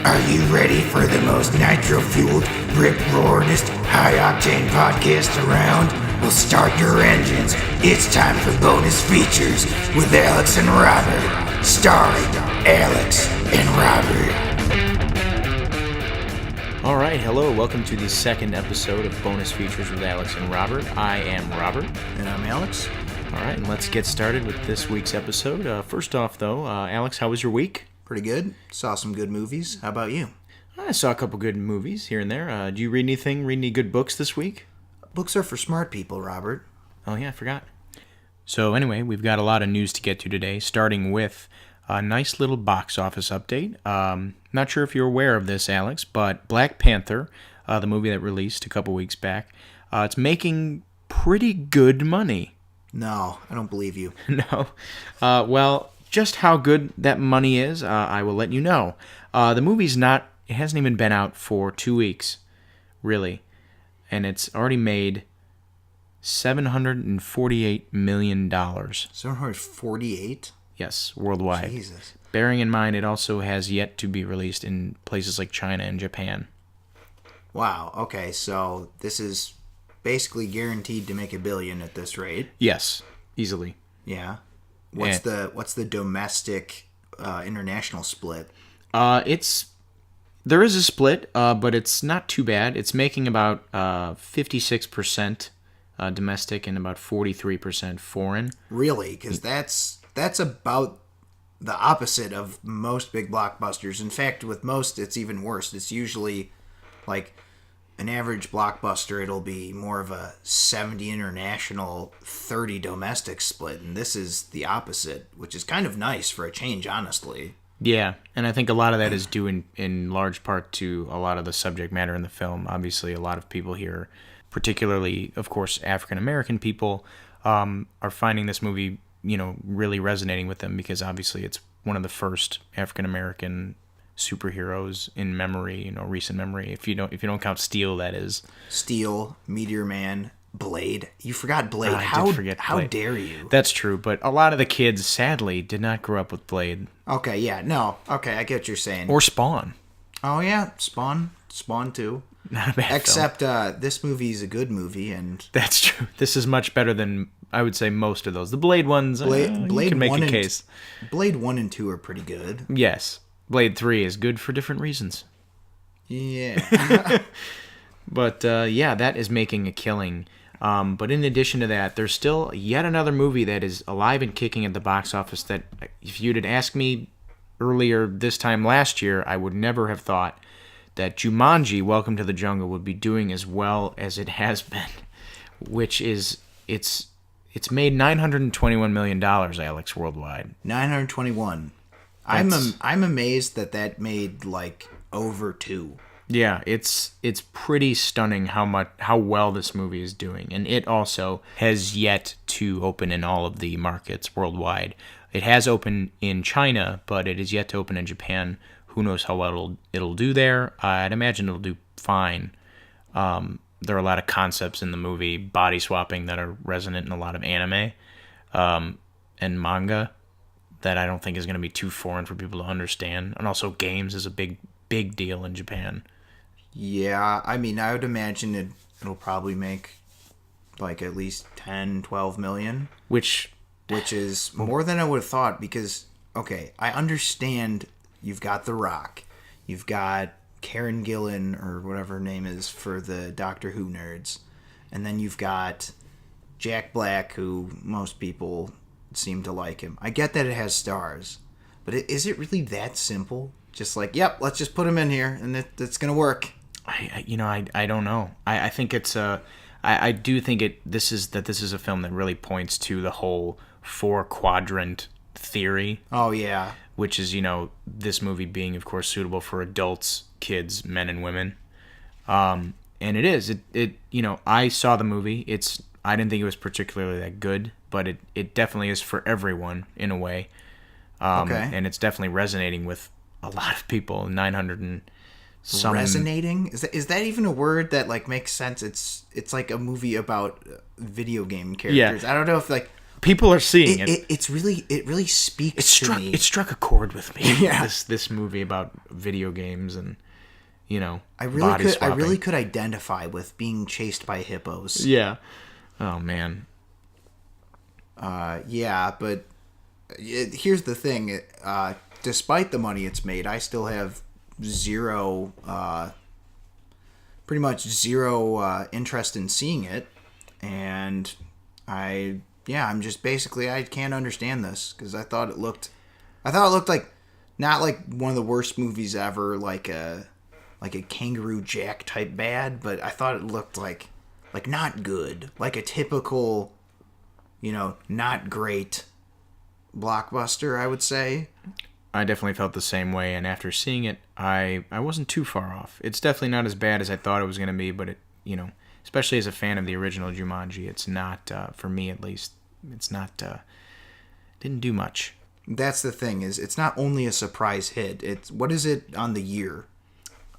Are you ready for the most nitro-fueled, rip-roaringest, high-octane podcast around? Well, start your engines. It's time for bonus features with Alex and Robert. Starring Alex and Robert. All right, hello. Welcome to the second episode of Bonus Features with Alex and Robert. I am Robert. And I'm Alex. All right, and let's get started with this week's episode. First off, though, Alex, how was your week? Pretty good. Saw some good movies. How about you? I saw a couple good movies here and there. Do you read anything? Read any good books this week? Books are for smart people, Robert. Oh, yeah, I forgot. So anyway, we've got a lot of news to get to today, starting with a nice little box office update. Not sure if you're aware of this, Alex, but Black Panther, the movie that released a couple weeks back, it's making pretty good money. No, I don't believe you. No. Well, just how good that money is, I will let you know. The movie's it hasn't even been out for 2 weeks, really. And it's already made $748 million. 748? Yes, worldwide. Jesus. Bearing in mind, it also has yet to be released in places like China and Japan. Wow, okay, so this is basically guaranteed to make $1 billion at this rate. Yes, easily. Yeah. What's the domestic international split? There is a split, but it's not too bad. It's making about 56% domestic and about 43% foreign. Really? Because that's about the opposite of most big blockbusters. In fact, with most, it's even worse. It's usually like an average blockbuster, it'll be more of a 70 international, 30 domestic split. And this is the opposite, which is kind of nice for a change, honestly. Yeah, and I think a lot of that is due in large part to a lot of the subject matter in the film. Obviously, a lot of people here, particularly, of course, African-American people, are finding this movie, really resonating with them because obviously it's one of the first African-American superheroes in memory, recent memory. If you don't count Steel, that is. Steel, Meteor Man, Blade. You forgot Blade. I did forget Blade. How dare you? That's true, but a lot of the kids, sadly, did not grow up with Blade. Okay, yeah, no. Okay, I get what you're saying. Or Spawn. Oh, yeah, Spawn 2. Not a bad Except this movie's a good movie, and that's true. This is much better than, I would say, most of those. The Blade ones, Blade you can make a case. Blade 1 and 2 are pretty good. Yes. Blade 3 is good for different reasons. Yeah. But, that is making a killing. But in addition to that, there's still yet another movie that is alive and kicking at the box office that, if you'd asked me earlier this time last year, I would never have thought that Jumanji, Welcome to the Jungle, would be doing as well as it has been, which is, it's made $921 million, Alex, worldwide. 921. I'm amazed that made like over 2. Yeah, it's pretty stunning how well this movie is doing, and it also has yet to open in all of the markets worldwide. It has opened in China, but it is yet to open in Japan. Who knows how well it'll do there? I'd imagine it'll do fine. There are a lot of concepts in the movie, body swapping, that are resonant in a lot of anime and manga that I don't think is going to be too foreign for people to understand. And also games is a big deal in Japan. Yeah, I mean, I would imagine it'll probably make like at least 10, 12 million. Which is more than I would have thought because, okay, I understand you've got The Rock. You've got Karen Gillan, or whatever her name is, for the Doctor Who nerds. And then you've got Jack Black, who most people seem to like him. I get that it has stars, but is it really that simple? Just like, yep, let's just put him in here, and it's going to work. I don't know. I think it's I do think this is a film that really points to the whole 4-quadrant theory. Oh yeah. Which is, this movie being, of course, suitable for adults, kids, men, and women. And it is. I saw the movie. I didn't think it was particularly that good, but it definitely is for everyone in a way. Okay. And it's definitely resonating with a lot of people. 900 and some. Resonating? Is that even a word that like makes sense? It's like a movie about video game characters. Yeah. I don't know if like People are seeing it. It really speaks to me. It struck a chord with me. Yeah. This movie about video games and I body swapping. really could identify with being chased by hippos. Yeah. Oh man. Yeah, but here's the thing. Despite the money it's made, I still have pretty much zero interest in seeing it, and I'm just basically I can't understand this because I thought it looked like not like one of the worst movies ever, like a Kangaroo Jack type bad, but I thought it looked like not good, like a typical, not great blockbuster, I would say. I definitely felt the same way, and after seeing it, I wasn't too far off. It's definitely not as bad as I thought it was going to be, but it, especially as a fan of the original Jumanji, it's not, for me at least, it's not, didn't do much. That's the thing, is it's not only a surprise hit, what is it on the year?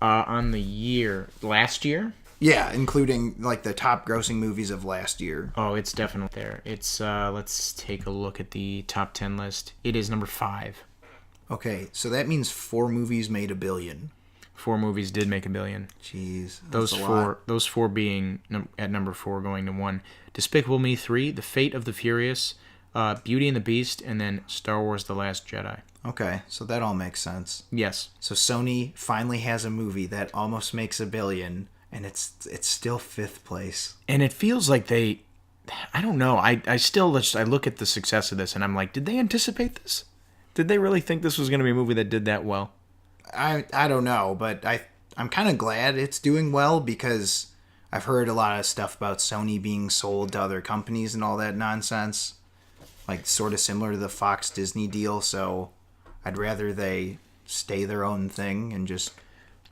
On the year, last year? Yeah, including like the top grossing movies of last year. Oh, it's definitely there. It's, let's take a look at the top 10 list. It is number 5. Okay, so that means 4 movies made $1 billion. 4 movies did make $1 billion. Jeez, those four being at number 4, going to 1. Despicable Me 3, The Fate of the Furious, Beauty and the Beast, and then Star Wars: The Last Jedi. Okay, so that all makes sense. Yes. So Sony finally has a movie that almost makes $1 billion, and it's still 5th place. And it feels like they, I don't know. I still I look at the success of this, and I'm like, did they anticipate this? Did they really think this was going to be a movie that did that well? I don't know, but I'm kind of glad it's doing well because I've heard a lot of stuff about Sony being sold to other companies and all that nonsense. Like, sort of similar to the Fox Disney deal, so I'd rather they stay their own thing and just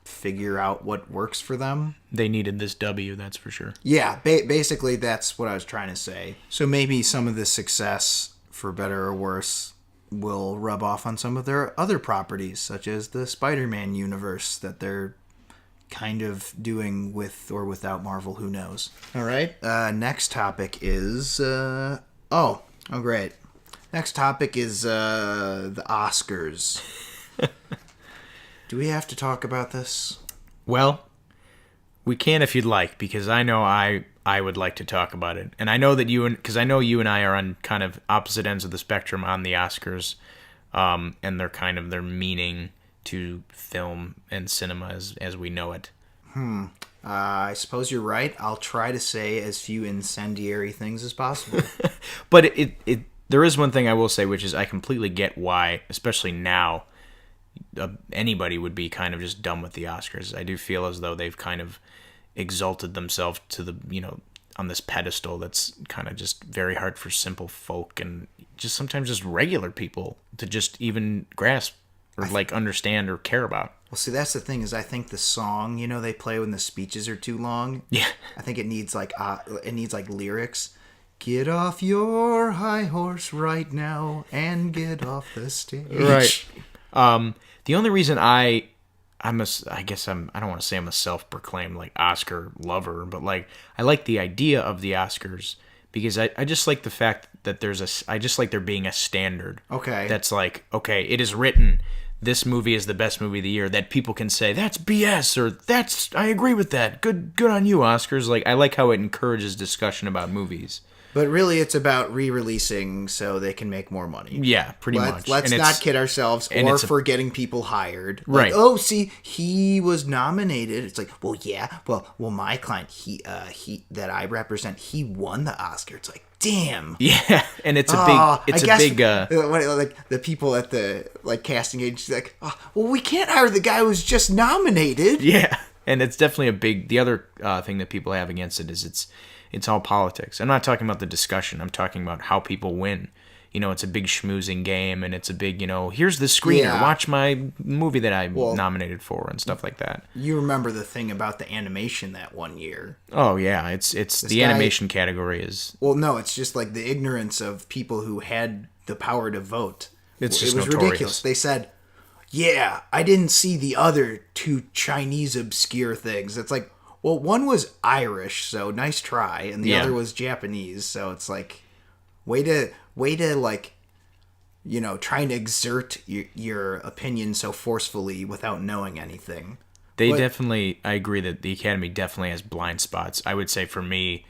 figure out what works for them. They needed this W, that's for sure. Yeah, basically that's what I was trying to say. So maybe some of the success, for better or worse, will rub off on some of their other properties, such as the Spider-Man universe that they're kind of doing with or without Marvel, who knows. All right, next topic is... great. Next topic is the Oscars. Do we have to talk about this? Well, we can if you'd like, because I know I would like to talk about it. And I know that because I know you and I are on kind of opposite ends of the spectrum on the Oscars, and their meaning to film and cinema as we know it. I suppose you're right. I'll try to say as few incendiary things as possible. But there is one thing I will say, which is I completely get why, especially now, anybody would be kind of just done with the Oscars. I do feel as though they've kind of exalted themselves to the, on this pedestal that's kind of just very hard for simple folk and just sometimes just regular people to just even grasp or understand or care about. Well, see, that's the thing, is I think the song, they play when the speeches are too long. Yeah. I think it needs lyrics. Get off your high horse right now and get off the stage. Right. The only reason I don't want to say I'm a self-proclaimed Oscar lover, but I like the idea of the Oscars because I just like the fact that I just like there being a standard. Okay. That's okay, it is written, this movie is the best movie of the year, that people can say that's BS or I agree with that. Good on you, Oscars. I like how it encourages discussion about movies. But really, it's about re-releasing so they can make more money. Yeah, pretty much. Let's not kid ourselves or for getting people hired. Right. Oh, see, he was nominated. It's well, yeah. Well, my client, he that I represent, he won the Oscar. It's damn. Yeah, and it's a big. The people at the casting agency, well, we can't hire the guy who was just nominated. Yeah, and it's definitely a big. The other thing that people have against it is it's all politics. I'm not talking about the discussion. I'm talking about how people win. It's a big schmoozing game, and it's a big, here's the screener. Yeah. Watch my movie that I'm nominated for and stuff like that. You remember the thing about the animation that one year. Oh, yeah. It's the animation category is... Well, no, it's just the ignorance of people who had the power to vote. It was notorious. Ridiculous. They said, yeah, I didn't see the other 2 Chinese obscure things. It's one was Irish, so nice try, and the other was Japanese, so it's Way to like, trying to exert your opinion so forcefully without knowing anything. I agree that the Academy definitely has blind spots. I would say for me,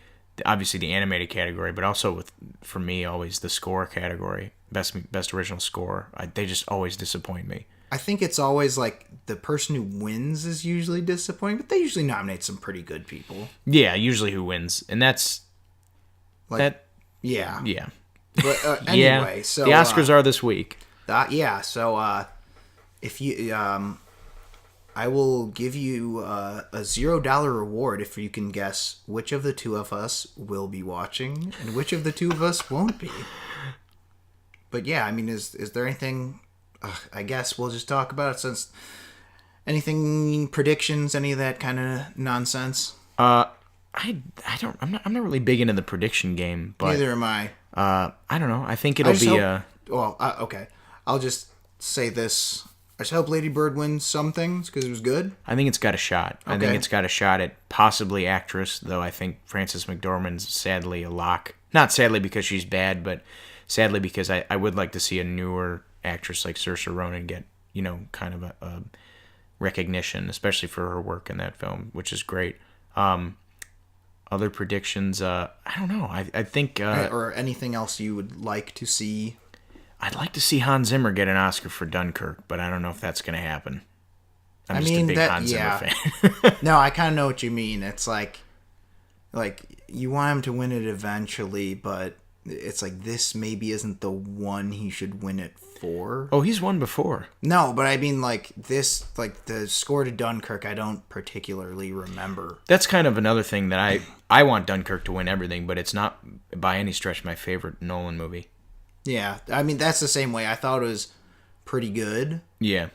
obviously the animated category, but also for me, always the score category, best original score. They just always disappoint me. I think it's always like the person who wins is usually disappointing, but they usually nominate some pretty good people. Yeah, usually who wins, and that's like that. Yeah, yeah. But anyway, so the Oscars are this week. So if you, I will give you a $0 reward if you can guess which of the two of us will be watching and which of the two of us won't be. But yeah, I mean, is there anything? I guess we'll just talk about it since anything predictions, any of that kind of nonsense. I'm not really big into the prediction game, but neither am I. I don't know. I think it'll be okay. I'll just say this. I just hope Lady Bird wins some things because it was good. I think it's got a shot. Okay. I think it's got a shot at possibly actress, though I think Frances McDormand's sadly a lock. Not sadly because she's bad, but sadly because I would like to see a newer actress like Saoirse Ronan get, kind of a recognition, especially for her work in that film, which is great. Other predictions, I don't know. I think... or anything else you would like to see? I'd like to see Hans Zimmer get an Oscar for Dunkirk, but I don't know if that's going to happen. I'm just a big Hans Zimmer fan. No, I kind of know what you mean. It's like you want him to win it eventually, but it's like this maybe isn't the one he should win it for. Oh, he's won before. No, but I mean like this, like the score to Dunkirk, I don't particularly remember. That's kind of another thing that I want Dunkirk to win everything, but it's not by any stretch my favorite Nolan movie. Yeah, I mean that's the same way. I thought it was pretty good. Yeah.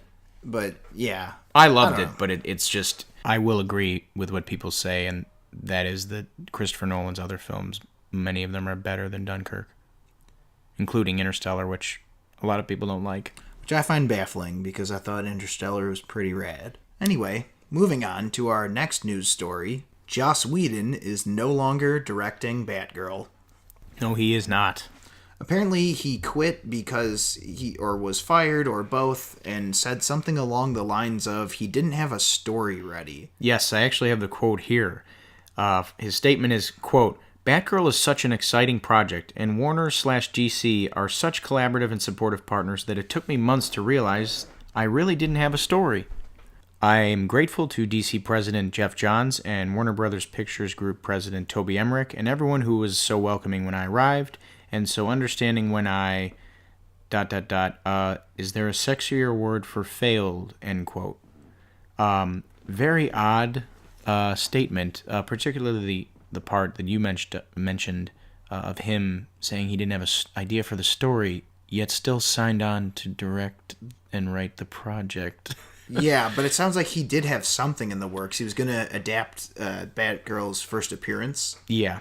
But yeah. I loved it, but it's just, I will agree with what people say, and that is that Christopher Nolan's other films, many of them are better than Dunkirk, including Interstellar, which a lot of people don't like. Which I find baffling because I thought Interstellar was pretty rad. Anyway, moving on to our next news story. Joss Whedon is no longer directing Batgirl. No, he is not. Apparently he quit because he or was fired or both and said something along the lines of he didn't have a story ready. Yes, I actually have the quote here. His statement is, quote, Batgirl is such an exciting project, and Warner/DC are such collaborative and supportive partners that it took me months to realize I really didn't have a story. I am grateful to DC President Jeff Johns and Warner Brothers Pictures Group President Toby Emmerich and everyone who was so welcoming when I arrived and so understanding when I... is there a sexier word for failed, end quote. Very odd statement, particularly the part that you mentioned of him saying he didn't have an idea for the story, yet still signed on to direct and write the project. Yeah, but it sounds like he did have something in the works. He was going to adapt Batgirl's first appearance. Yeah.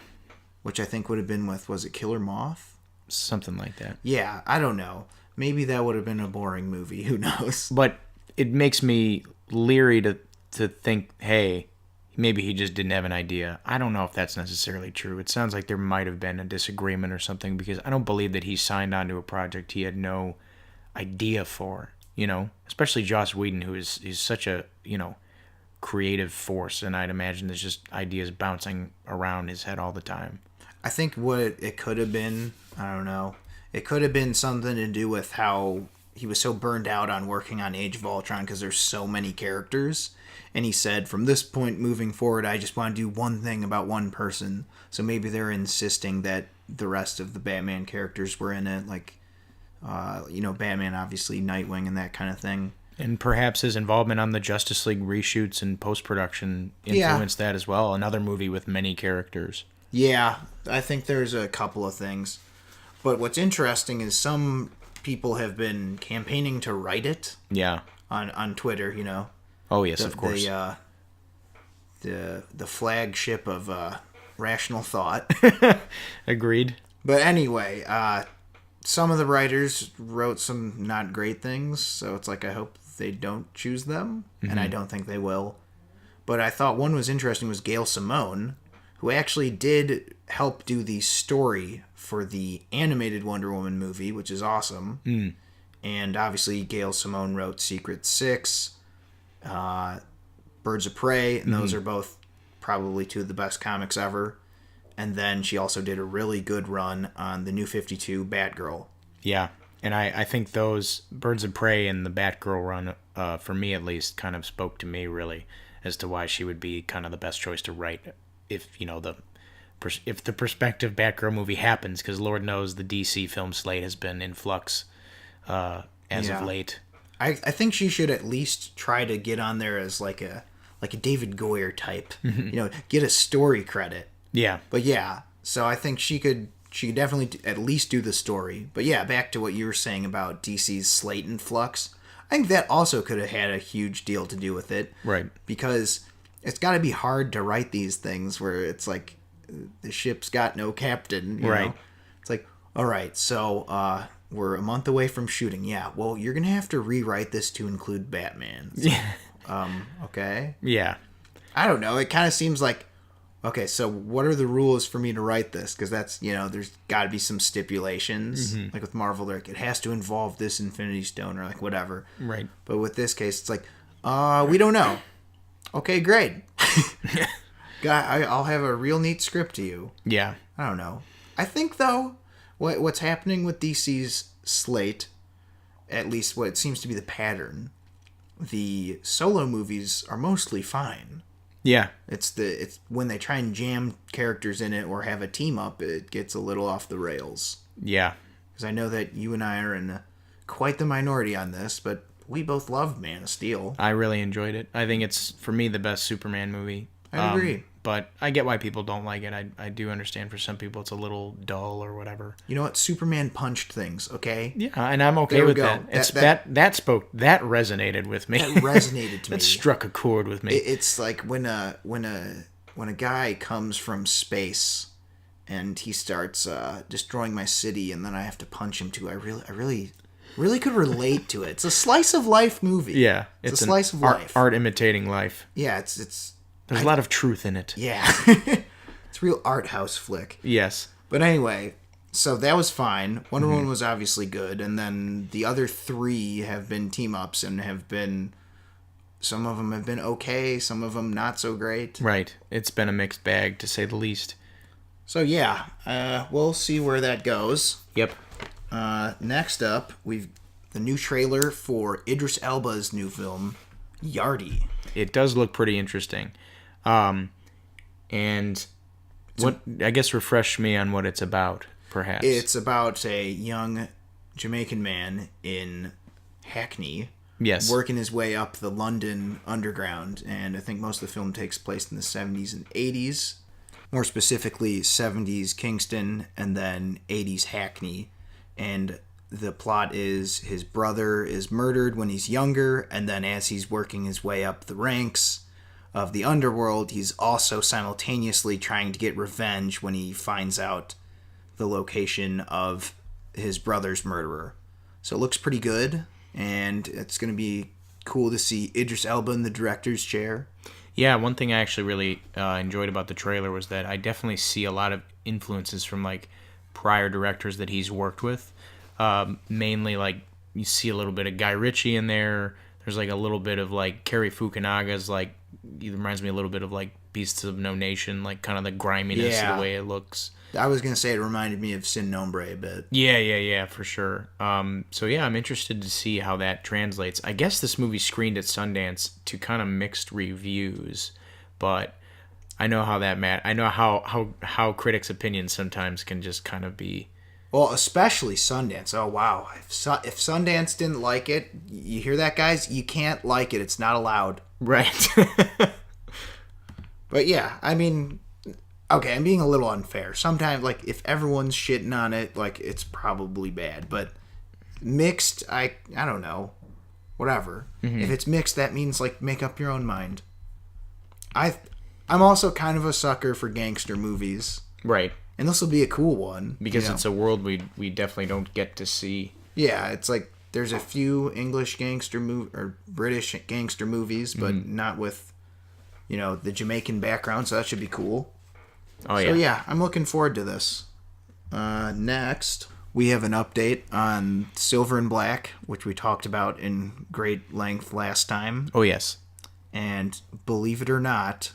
Which I think would have been with, was it Killer Moth? Something like that. Yeah, I don't know. Maybe that would have been a boring movie. Who knows? But it makes me leery to think, hey, maybe he just didn't have an idea. I don't know if that's necessarily true. It sounds like there might have been a disagreement or something because I don't believe that he signed on to a project he had no idea for, especially Joss Whedon, who is such a, creative force, and I'd imagine there's just ideas bouncing around his head all the time. I think what it could have been, I don't know, it could have been something to do with how he was so burned out on working on Age of Ultron because there's so many characters. And he said, from this point moving forward, I just want to do one thing about one person. So maybe they're insisting that the rest of the Batman characters were in it, like, Batman, obviously, Nightwing, and that kind of thing. And perhaps his involvement on the Justice League reshoots and post-production influenced that as well. Another movie with many characters. Yeah, I think there's a couple of things. But what's interesting is some people have been campaigning to write it. Yeah. On Twitter, Oh, yes, of course. The flagship of rational thought. Agreed. But anyway, some of the writers wrote some not great things, so it's like I hope they don't choose them, and I don't think they will. But I thought one was interesting was Gail Simone, who actually did help do the story for the animated Wonder Woman movie, which is awesome. And obviously Gail Simone wrote Secret Six, Birds of Prey, and those are both probably two of the best comics ever. And then she also did a really good run on the New 52 Batgirl. Yeah, and I think those Birds of Prey and the Batgirl run, for me at least, kind of spoke to me really as to why she would be kind of the best choice to write if, you know, if the prospective Batgirl movie happens, because Lord knows the DC film slate has been in flux as of late. I think she should at least try to get on there as like a David Goyer type, you know, get a story credit. Yeah. But yeah, so I think she could definitely at least do the story. But yeah, back to what you were saying about DC's slate in flux. I think that also could have had a huge deal to do with it. Right. Because it's got to be hard to write these things where it's like the ship's got no captain. You know? It's like, all right, so we're a month away from shooting. Yeah, well, you're going to have to rewrite this to include Batman. Okay. Yeah. I don't know. It kind of seems like, okay, so what are the rules for me to write this? Because that's, you know, there's got to be some stipulations. Like with Marvel, they're like, it has to involve this Infinity Stone or like whatever. Right. But with this case, it's like, we don't know. Okay, great. I'll have a real neat script to you. Yeah. I don't know. I think, though, what's happening with DC's slate, at least what seems to be the pattern, the solo movies are mostly fine. Yeah. It's when they try and jam characters in it or have a team up, it gets a little off the rails. Yeah. Because I know that you and I are in quite the minority on this, but we both loved Man of Steel. I really enjoyed it. I think it's, for me, the best Superman movie. I agree. But I get why people don't like it. I do understand for some people it's a little dull or whatever. You know what? Superman punched things, okay? Yeah, and I'm okay with that. That resonated with me. That resonated to me. That struck a chord with me. It's like when a guy comes from space and he starts destroying my city, and then I have to punch him too. I really could relate to it. It's a slice of life movie. Yeah, it's a slice of life. Art imitating life. Yeah, it's. There's a lot of truth in it. Yeah. It's a real art house flick. Yes. But anyway, so that was fine. Wonder Woman was obviously good. And then the other three have been team-ups and have been... Some of them have been okay. Some of them not so great. Right. It's been a mixed bag, to say the least. So yeah, we'll see where that goes. Yep. Next up, we've the new trailer for Idris Elba's new film, Yardie. It does look pretty interesting. And what I guess refresh me on what it's about, perhaps. It's about a young Jamaican man in Hackney, working his way up the London Underground, and I think most of the film takes place in the 70s and 80s. More specifically, 70s Kingston and then 80s Hackney. And the plot is his brother is murdered when he's younger, and then as he's working his way up the ranks of the underworld, he's also simultaneously trying to get revenge when he finds out the location of his brother's murderer. So it looks pretty good, and it's going to be cool to see Idris Elba in the director's chair. Yeah, one thing I actually really enjoyed about the trailer was that I definitely see a lot of influences from like prior directors that he's worked with. Mainly, like, you see a little bit of Guy Ritchie in there. There's like a little bit of like Cary Fukunaga's, like, it reminds me a little bit of like Beasts of No Nation, like kind of the griminess of the way it looks. I was going to say it reminded me of Sin Nombre a bit. Yeah, for sure. So yeah, I'm interested to see how that translates. I guess this movie screened at Sundance to kind of mixed reviews, but I know how that I know how critics' opinions sometimes can just kind of be... Well, especially Sundance. Oh, wow. If Sundance didn't like it, you hear that, guys? You can't like it. It's not allowed. Right. But yeah, I mean, okay, I'm being a little unfair. Sometimes, like, if everyone's shitting on it, like, it's probably bad. But mixed, I don't know. Whatever. Mm-hmm. If it's mixed, that means, like, make up your own mind. I'm also kind of a sucker for gangster movies. Right. And this will be a cool one. Because it's a world we definitely don't get to see. Yeah, it's like there's a few English gangster or British gangster movies, but not with, the Jamaican background, so that should be cool. Oh, yeah. So, yeah, I'm looking forward to this. Next, we have an update on Silver and Black, which we talked about in great length last time. Oh, yes. And believe it or not,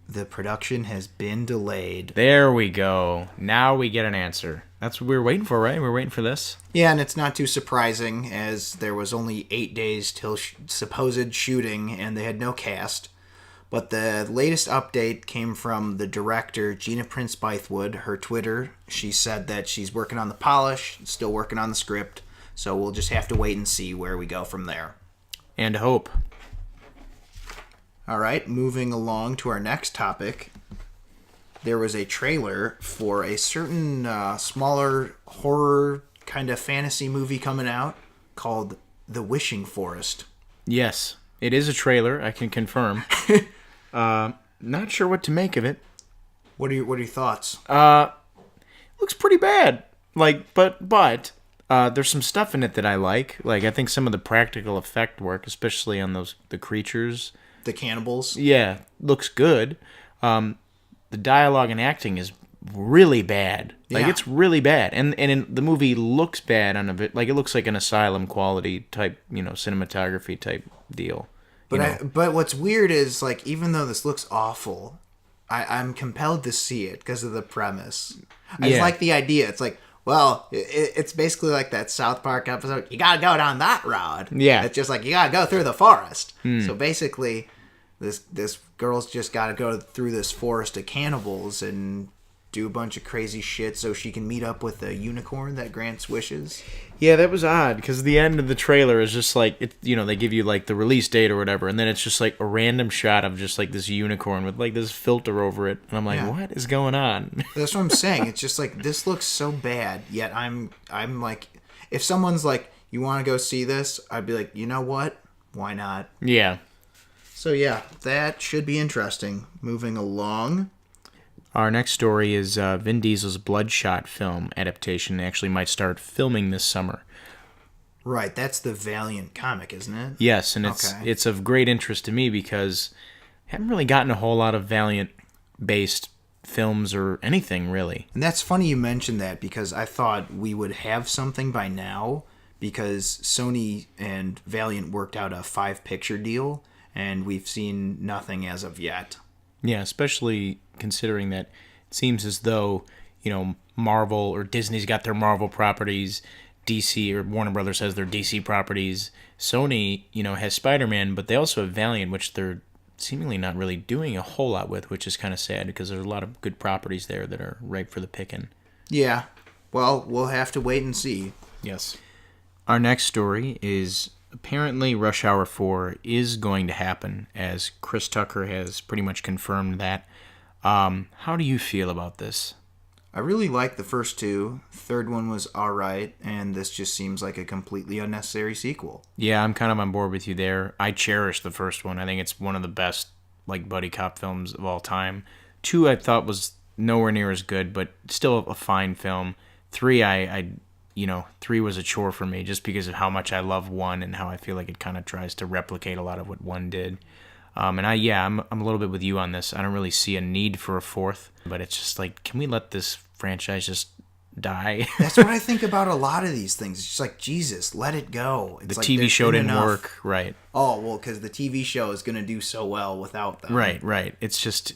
the production has been delayed. There we go. Now we get an answer. That's what we were waiting for, right? We're waiting for this. Yeah, and it's not too surprising, as there was only 8 days till supposed shooting, and they had no cast. But the latest update came from the director, Gina Prince Bythewood. Her Twitter, she said that she's working on the polish, still working on the script, so we'll just have to wait and see where we go from there. And hope. All right, moving along to our next topic. There was a trailer for a certain smaller horror kind of fantasy movie coming out called The Wishing Forest. Yes, it is a trailer, I can confirm. Not sure what to make of it. What are your thoughts? Looks pretty bad. But there's some stuff in it that I like. Like, I think some of the practical effect work, especially on the creatures. The cannibals? Yeah, looks good. The dialogue and acting is really bad. Like, Yeah. it's really bad. And the movie looks bad on a bit. Like, it looks like an asylum quality type, cinematography type deal. But what's weird is, like, even though this looks awful, I'm compelled to see it because of the premise. I just like the idea. It's like, well, it's basically like that South Park episode. You gotta go down that road. Yeah. It's just like, you gotta go through the forest. So basically, this girl's just gotta go through this forest of cannibals and do a bunch of crazy shit so she can meet up with a unicorn that grants wishes. Yeah, that was odd, because the end of the trailer is just like, they give you, like, the release date or whatever, and then it's just, like, a random shot of just, like, this unicorn with, like, this filter over it. And I'm like, What is going on? That's what I'm saying. It's just, like, this looks so bad, yet I'm like, if someone's like, you want to go see this? I'd be like, you know what? Why not? Yeah. So, yeah, that should be interesting. Moving along. Our next story is Vin Diesel's Bloodshot film adaptation. They actually might start filming this summer. Right, that's the Valiant comic, isn't it? Yes, and it's of great interest to me because I haven't really gotten a whole lot of Valiant-based films or anything, really. And that's funny you mentioned that, because I thought we would have something by now, because Sony and Valiant worked out a 5-picture deal, and we've seen nothing as of yet. Yeah, especially considering that it seems as though, Marvel or Disney's got their Marvel properties, DC or Warner Brothers has their DC properties, Sony, has Spider-Man, but they also have Valiant, which they're seemingly not really doing a whole lot with, which is kind of sad because there's a lot of good properties there that are ripe for the picking. Yeah, well, we'll have to wait and see. Yes. Our next story is apparently Rush Hour 4 is going to happen, as Chris Tucker has pretty much confirmed that. How do you feel about this? I really liked the first two. Third one was alright, and this just seems like a completely unnecessary sequel. Yeah, I'm kind of on board with you there. I cherish the first one. I think it's one of the best buddy cop films of all time. 2 I thought was nowhere near as good, but still a fine film. 3 3 was a chore for me just because of how much I love 1 and how I feel like it kind of tries to replicate a lot of what 1 did. I'm a little bit with you on this. I don't really see a need for a 4th, but it's just like, can we let this franchise just die? That's what I think about a lot of these things. It's just like, Jesus, let it go. It's the like TV show didn't enough. work. Right. Oh, well, because the TV show is going to do so well without them. Right. It's just,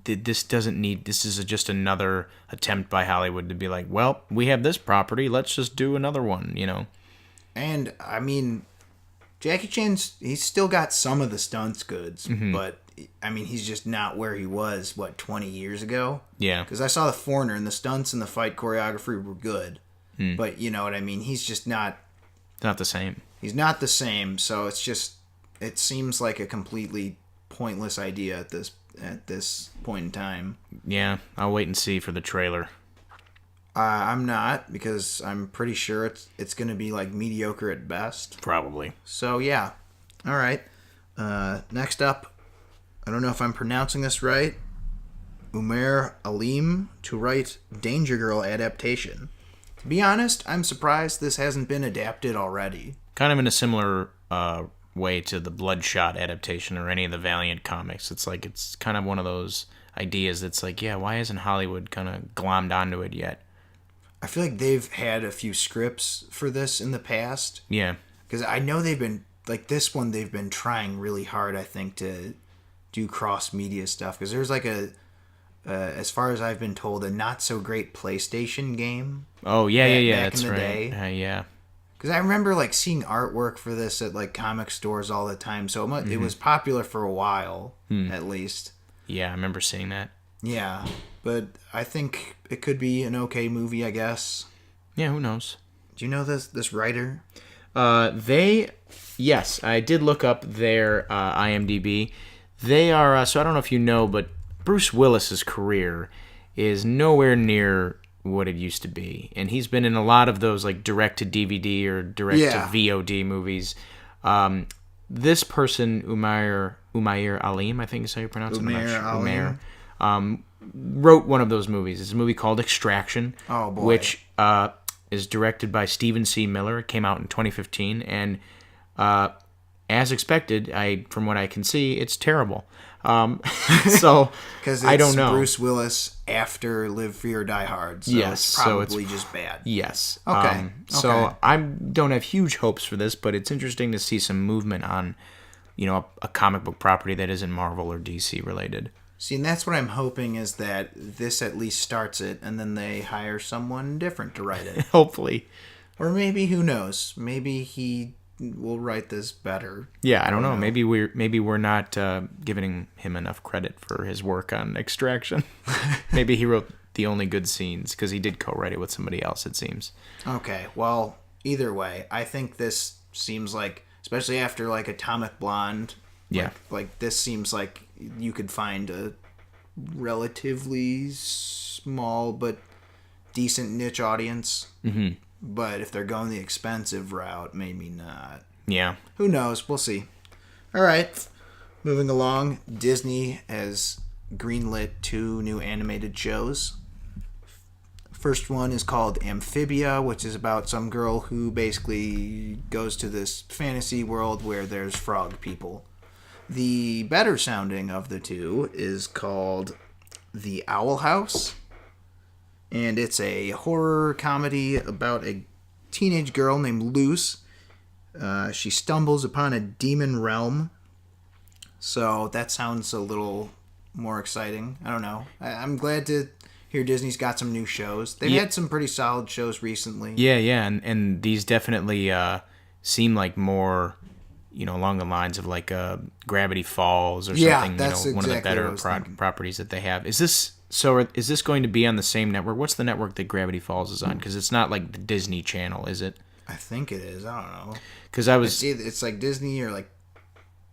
this is just another attempt by Hollywood to be like, well, we have this property, let's just do another one, And, I mean, Jackie Chan's, he's still got some of the stunts goods, but, I mean, he's just not where he was, 20 years ago? Yeah. Because I saw The Foreigner, and the stunts and the fight choreography were good. But, you know what I mean? He's just not... Not the same. He's not the same, so it's just... It seems like a completely pointless idea at this point in time. Yeah, I'll wait and see for the trailer. I'm not, because I'm pretty sure it's going to be mediocre at best. Probably. So yeah. All right. Next up, I don't know if I'm pronouncing this right. Umair Aleem to write Danger Girl adaptation. To be honest, I'm surprised this hasn't been adapted already. Kind of in a similar way to the Bloodshot adaptation or any of the Valiant comics. It's kind of one of those ideas. It's like, yeah, why isn't Hollywood kind of glommed onto it yet? I feel like they've had a few scripts for this in the past. Yeah. Because I know they've been, like this one, they've been trying really hard, I think, to do cross-media stuff. Because there's like as far as I've been told, a not-so-great PlayStation game. Oh, yeah, back that's in the right. day. Yeah. Because I remember like seeing artwork for this at like comic stores all the time. So it was popular for a while, at least. Yeah, I remember seeing that. Yeah, but I think it could be an okay movie, I guess. Yeah, who knows? Do you know this writer? Yes, I did look up their IMDb. They are, so I don't know if you know, but Bruce Willis's career is nowhere near what it used to be. And he's been in a lot of those like direct-to-DVD or direct-to-VOD movies. This person, Umair Aleem, I think is how you pronounce it. Umair Aleem. Wrote one of those movies. It's a movie called Extraction, which is directed by Stephen C. Miller. It came out in 2015, and as expected, from what I can see, it's terrible. So because I don't know. Bruce Willis after Live Free or Die Hard. So yes, it's probably just bad. Yes. Okay. So I don't have huge hopes for this, but it's interesting to see some movement on, a comic book property that isn't Marvel or DC related. See, and that's what I'm hoping is that this at least starts it, and then they hire someone different to write it. Hopefully. Or maybe, who knows? Maybe he will write this better. Yeah, I don't know. Maybe we're not giving him enough credit for his work on Extraction. Maybe he wrote the only good scenes because he did co-write it with somebody else, it seems. Okay, well, either way, I think this seems like, especially after like Atomic Blonde, like this seems like you could find a relatively small but decent niche audience. Mm-hmm. But if they're going the expensive route, maybe not. Yeah. Who knows? We'll see. All right. Moving along, Disney has greenlit 2 new animated shows. First one is called Amphibia, which is about some girl who basically goes to this fantasy world where there's frog people. The better sounding of the 2 is called The Owl House. And it's a horror comedy about a teenage girl named Luce. She stumbles upon a demon realm. So that sounds a little more exciting. I don't know. I'm glad to hear Disney's got some new shows. They've had some pretty solid shows recently. Yeah. And these definitely seem like more, along the lines of like Gravity Falls or something. That's one of the better properties that they have. Is this going to be on the same network? What's the network that Gravity Falls is on? Because it's not like the Disney Channel, is it? I think it is. I don't know. Because it's like Disney or like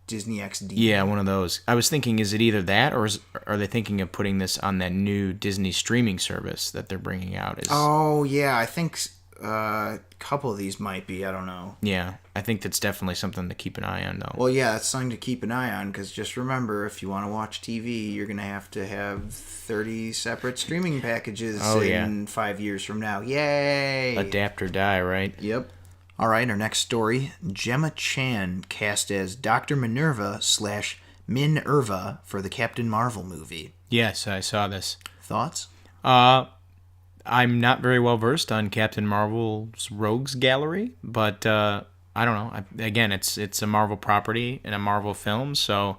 Disney XD. Yeah, one of those. I was thinking, is it either that or are they thinking of putting this on that new Disney streaming service that they're bringing out? Oh, yeah. I think a couple of these might be. I don't know. Yeah, I think that's definitely something to keep an eye on, though. Well, yeah, that's something to keep an eye on because just remember, if you want to watch TV, you're going to have 30 separate streaming packages in 5 years from now. Yay! Adapt or die, right? Yep. All right, our next story. Gemma Chan cast as Dr. Minerva / Minerva for the Captain Marvel movie. Yes, I saw this. Thoughts? I'm not very well versed on Captain Marvel's Rogues Gallery, but I don't know. Again, it's a Marvel property and a Marvel film, so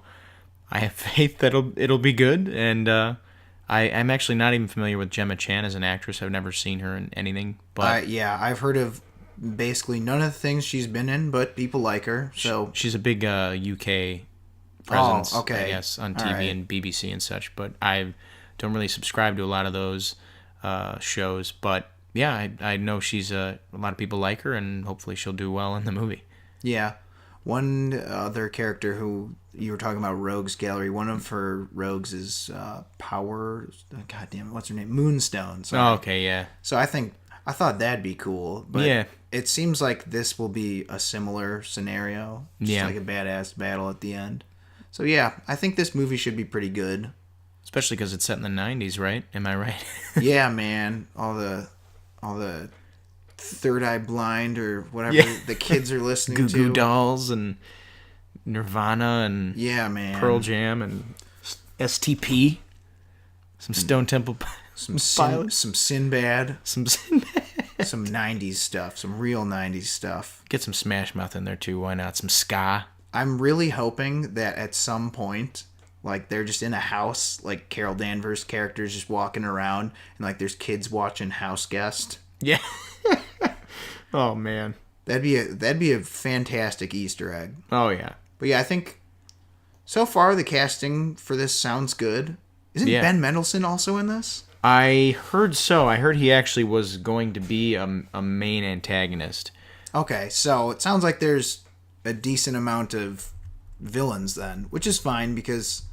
I have faith that it'll be good. And I'm actually not even familiar with Gemma Chan as an actress. I've never seen her in anything. But I've heard of basically none of the things she's been in, but people like her. So she's a big UK presence, I guess, on TV and BBC and such. But I don't really subscribe to a lot of those shows. But yeah, I know she's a lot of people like her, and hopefully she'll do well in the movie. Yeah. One other character who you were talking about, Rogues Gallery, one of her rogues is Power. God damn it, what's her name? Moonstone. Sorry. Oh, okay, yeah. So I thought that'd be cool, but it seems like this will be a similar scenario. Just like a badass battle at the end. So yeah, I think this movie should be pretty good. Especially because it's set in the 90s, right? Am I right? Yeah, man. All the Third Eye Blind or whatever the kids are listening Goo to. Goo Dolls and Nirvana and man. Pearl Jam and STP. Some Stone Temple Pilots. Some Sinbad. Some Sinbad. Some 90s stuff. Some real 90s stuff. Get some Smash Mouth in there too. Why not? Some ska. I'm really hoping that at some point, like, they're just in a house, like Carol Danvers' characters just walking around, and like there's kids watching House Guest. Yeah. Oh man. That'd be a fantastic Easter egg. Oh yeah. But yeah, I think so far the casting for this sounds good. Isn't Ben Mendelsohn also in this? I heard so. I heard he actually was going to be a main antagonist. Okay, so it sounds like there's a decent amount of villains then, which is fine because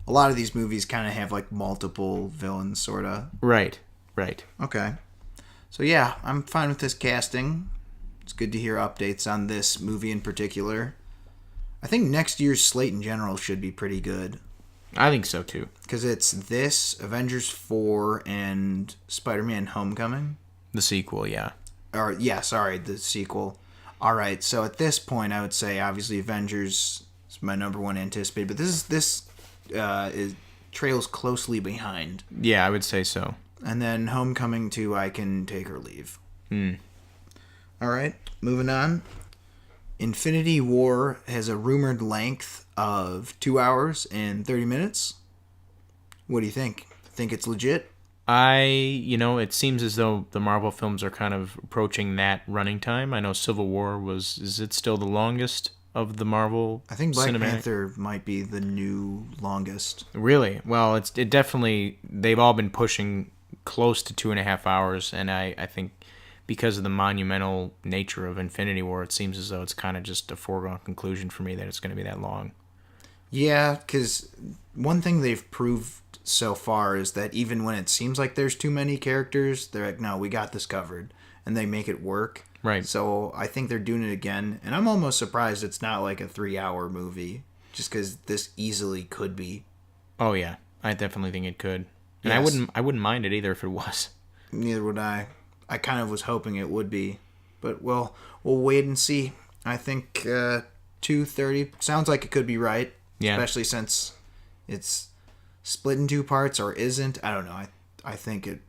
a lot of these movies kind of have like multiple villains, sort of. Right. Okay. So yeah, I'm fine with this casting. It's good to hear updates on this movie in particular. I think next year's slate in general should be pretty good. I think so too. Because it's this, Avengers 4, and Spider-Man Homecoming. The sequel, yeah. The sequel. Alright, so at this point I would say obviously Avengers is my number one anticipated, but this trails closely behind. Yeah, I would say so. And then Homecoming 2 I can take or leave. Alright, moving on. Infinity War has a rumored length of 2 hours and 30 minutes. What do you think? Think it's legit? It seems as though the Marvel films are kind of approaching that running time. I know Civil War is it still the longest of the Marvel I think Black cinematic? Panther might be the new longest. Really? Well, it definitely, they've all been pushing close to 2.5 hours, and I think because of the monumental nature of Infinity War, it seems as though it's kind of just a foregone conclusion for me that it's going to be that long. Yeah, because one thing they've proved so far is that even when it seems like there's too many characters, they're like, no, we got this covered. And they make it work. Right. So I think they're doing it again. And I'm almost surprised it's not like a 3-hour movie, just because this easily could be. Oh, yeah. I definitely think it could. And Yes. I wouldn't mind it either if it was. Neither would I. I kind of was hoping it would be. But we'll wait and see. I think 2:30 sounds like it could be right. Yeah. Especially since it's split in 2 parts or isn't. I don't know. I think it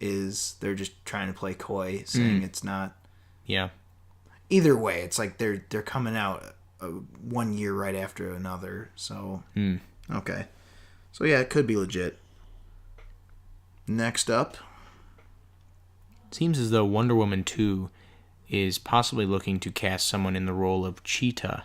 is. They're just trying to play coy, saying it's not. Yeah. Either way, it's like they're coming out 1 year right after another. So, okay. So yeah, it could be legit. Next up. Seems as though Wonder Woman 2 is possibly looking to cast someone in the role of Cheetah.